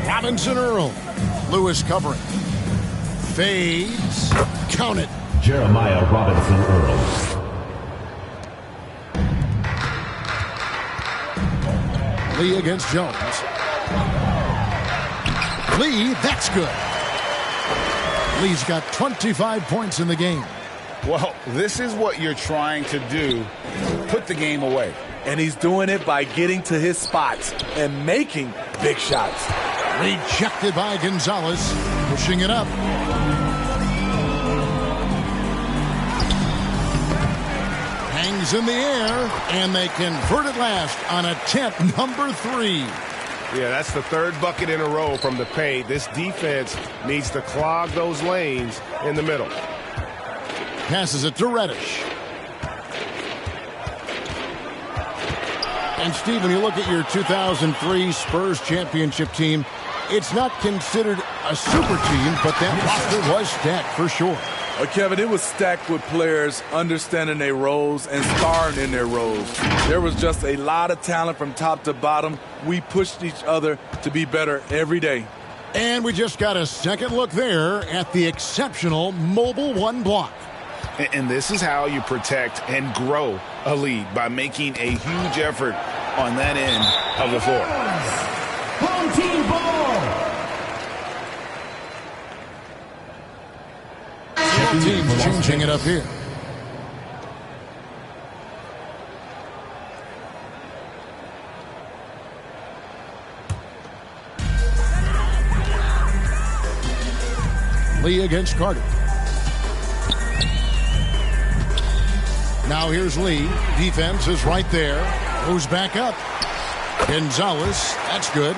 Robinson Earl. Lewis covering. Fades. Count it. Jeremiah Robinson Earl. Lee against Jones. Lee, that's good. Lee's got 25 points in the game. Well, this is what you're trying to do. Put the game away. And he's doing it by getting to his spots and making big shots. Rejected by Gonzalez. Pushing it up. Hangs in the air, and they convert it last on attempt number 3. Yeah, that's the 3rd bucket in a row from the paint. This defense needs to clog those lanes in the middle. Passes it to Reddish. And, Steve, when you look at your 2003 Spurs championship team, it's not considered a super team, but that roster was stacked for sure. Kevin, it was stacked with players understanding their roles and starring in their roles. There was just a lot of talent from top to bottom. We pushed each other to be better every day. And we just got a second look there at the exceptional Mobile One block. And this is how you protect and grow a lead, by making a huge effort on that end of the floor. Home team ball. Teams changing it up here. Lee against Carter. Now here's Lee. Defense is right there. Moves back up. Gonzalez. That's good.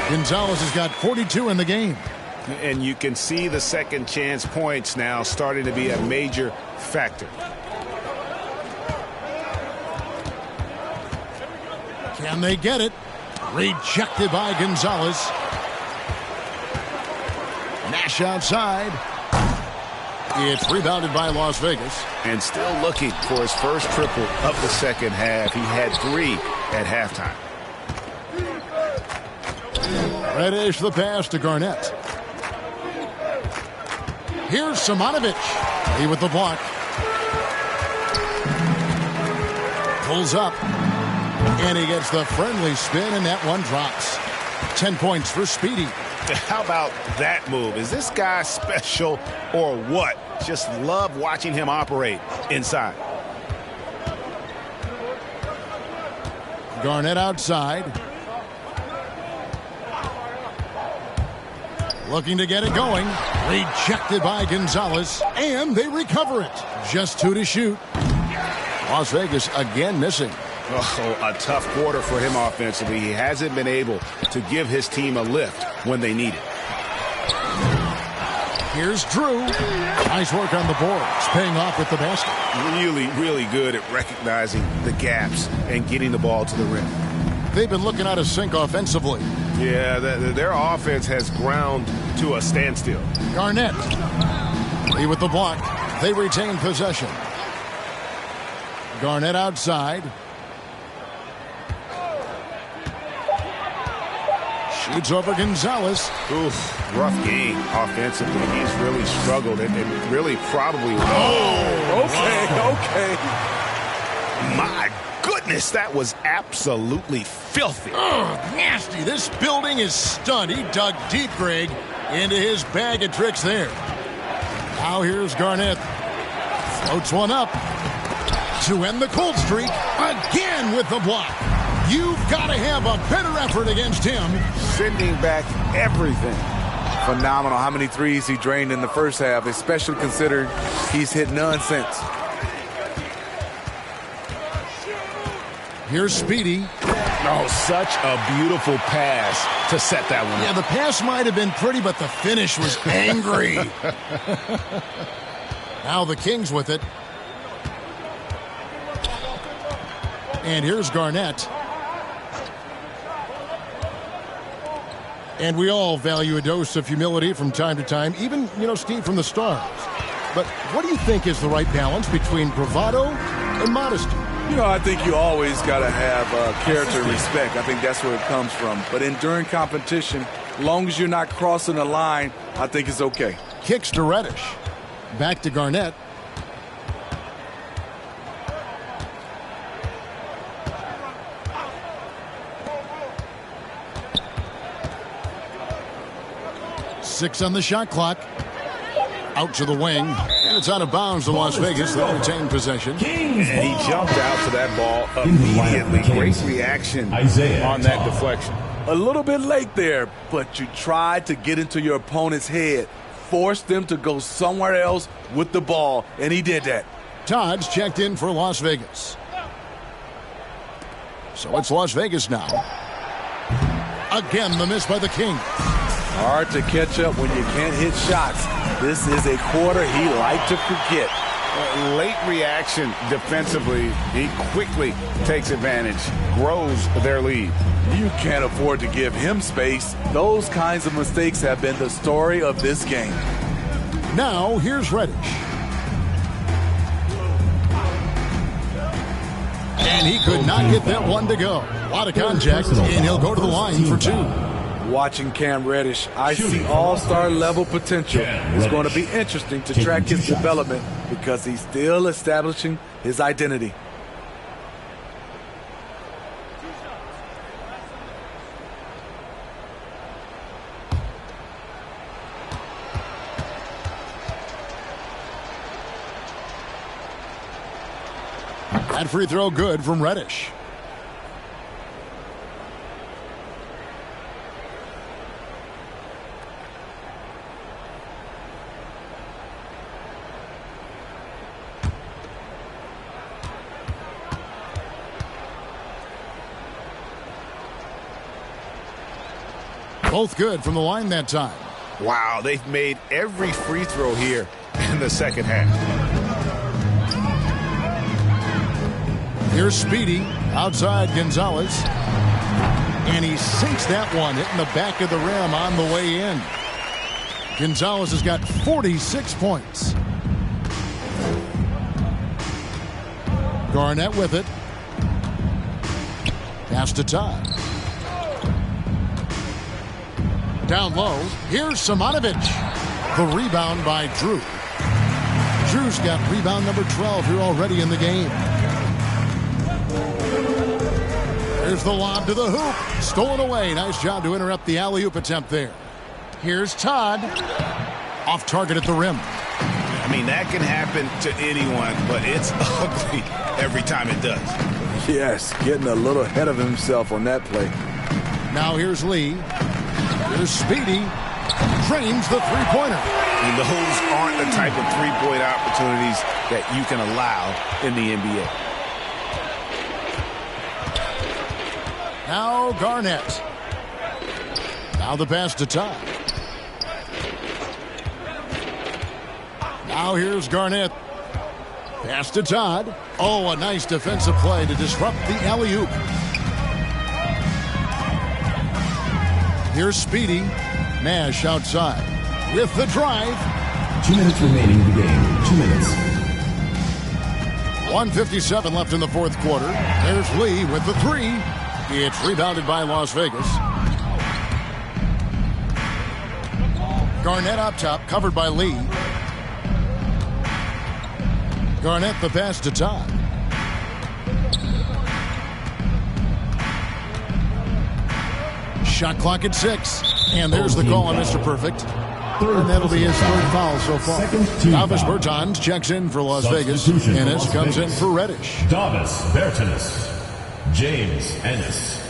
Gonzalez has got 42 in the game. And you can see the second chance points now starting to be a major factor. And they get it. Rejected by Gonzalez. Nash outside. It's rebounded by Las Vegas. And still looking for his first triple of the second half. He had 3 at halftime. Reddish the pass to Garnett. Here's Simonovic. He with the block. Pulls up. And he gets the friendly spin, and that one drops. 10 points for Speedy. How about that move? Is this guy special or what? Just love watching him operate inside. Garnett outside. Looking to get it going. Rejected by Gonzalez. And they recover it. Just 2 to shoot. Las Vegas again missing. Oh, a tough quarter for him offensively. He hasn't been able to give his team a lift when they need it. Here's Drew. Nice work on the boards. Paying off with the basket. Really, really good at recognizing the gaps and getting the ball to the rim. They've been looking out of sync offensively. Yeah, their offense has ground to a standstill. Garnett. He with the block. They retain possession. Garnett outside. Shoots over Gonzalez. Oof, rough game offensively. He's really struggled and really probably... Okay. My goodness, that was absolutely filthy. Oh, nasty. This building is stunned. He dug deep, Greg, into his bag of tricks there. Now here's Garnett. Floats one up to end the cold streak. Again with the block. You've got to have a better effort against him. Sending back everything. Phenomenal how many threes he drained in the first half, especially considering he's hit none since. Here's Speedy. Oh, such a beautiful pass to set that one up. Yeah, the pass might have been pretty, but the finish was angry. Now the Kings with it. And here's Garnett. And we all value a dose of humility from time to time, even, Steve, from the stars. But what do you think is the right balance between bravado and modesty? I think you always got to have character and respect. I think that's where it comes from. But during competition, as long as you're not crossing the line, I think it's okay. Kicks to Reddish. Back to Garnett. Six on the shot clock. Out to the wing. And it's out of bounds to Las Vegas. They'll retain possession. And he jumped out to that ball immediately. Great reaction on that deflection. A little bit late there, but you tried to get into your opponent's head. Force them to go somewhere else with the ball, and he did that. Todd's checked in for Las Vegas. So it's Las Vegas now. Again, the miss by the Kings. Hard to catch up when you can't hit shots. This is a quarter he liked to forget. Late reaction defensively. He quickly takes advantage, grows their lead. You can't afford to give him space. Those kinds of mistakes have been the story of this game. Now, here's Reddish. And he could not get that one to go. A lot of contact, and he'll go to the line for 2. Watching Cam Reddish, I see all-star level potential. It's going to be interesting to track his development because he's still establishing his identity. That free throw good from Reddish. Both good from the line that time. Wow, they've made every free throw here in the second half. Here's Speedy outside Gonzalez. And he sinks that one, hitting the back of the rim on the way in. Gonzalez has got 46 points. Garnett with it. Pass to Todd. Down low. Here's Simonovic. The rebound by Drew. Drew's got rebound number 12 here already in the game. There's the lob to the hoop. Stolen away. Nice job to interrupt the alley-oop attempt there. Here's Todd. Off target at the rim. I mean, that can happen to anyone, but it's ugly every time it does. Yes, getting a little ahead of himself on that play. Now here's Lee. Here's Speedy. Drains the three-pointer. I mean, those aren't the type of three-point opportunities that you can allow in the NBA. Now Garnett. Now the pass to Todd. Now here's Garnett. Pass to Todd. Oh, a nice defensive play to disrupt the alley-oop. Here's Speedy. Nash outside with the drive. 2 minutes remaining in the game. 2 minutes. 1:57 left in the fourth quarter. There's Lee with the three. It's rebounded by Las Vegas. Garnett up top, covered by Lee. Garnett the pass to Todd. Shot clock at 6. And there's the call on Mr. Perfect. And that'll be his third foul so far. Davis Bertans checks in for Las Vegas. Ennis comes in for Reddish. Davis Bertans. James Ennis.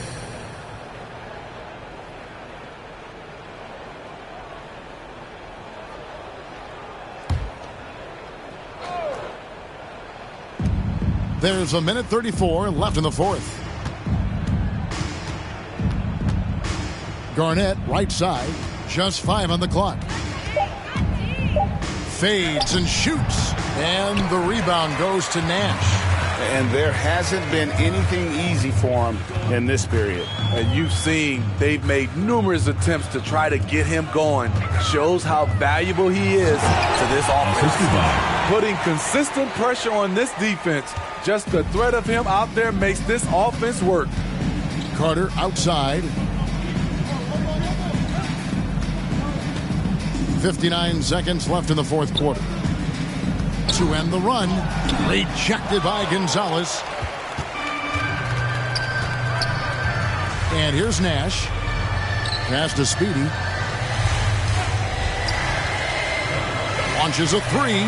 There's 1:34 left in the fourth. Garnett, right side. Just 5 on the clock. Fades and shoots. And the rebound goes to Nash. And there hasn't been anything easy for him in this period. And you've seen they've made numerous attempts to try to get him going. Shows how valuable he is to this offense. Putting consistent pressure on this defense. Just the threat of him out there makes this offense work. Carter outside. 59 seconds left in the fourth quarter. To end the run. Rejected by Gonzalez. And here's Nash. Pass to Speedy. Launches a three.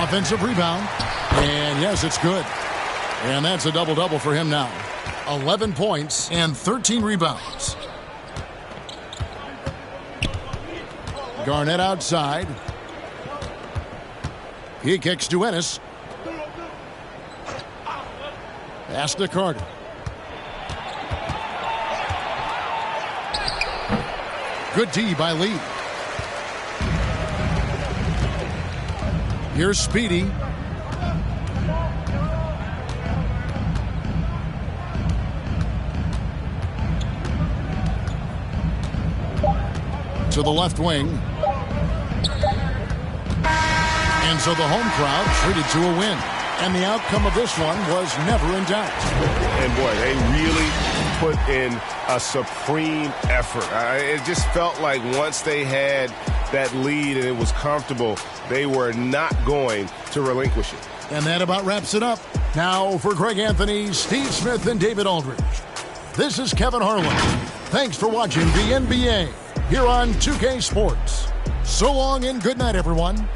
Offensive rebound. And yes, it's good. And that's a double-double for him now. 11 points and 13 rebounds. Garnett outside. He kicks to Ennis. Pass to Carter. Good D by Lee. Here's Speedy. To the left wing. And so the home crowd treated to a win. And the outcome of this one was never in doubt. And boy, they really put in a supreme effort. It just felt like once they had that lead and it was comfortable, they were not going to relinquish it. And that about wraps it up. Now for Greg Anthony, Steve Smith, and David Aldridge. This is Kevin Harlan. Thanks for watching the NBA here on 2K Sports. So long and good night, everyone.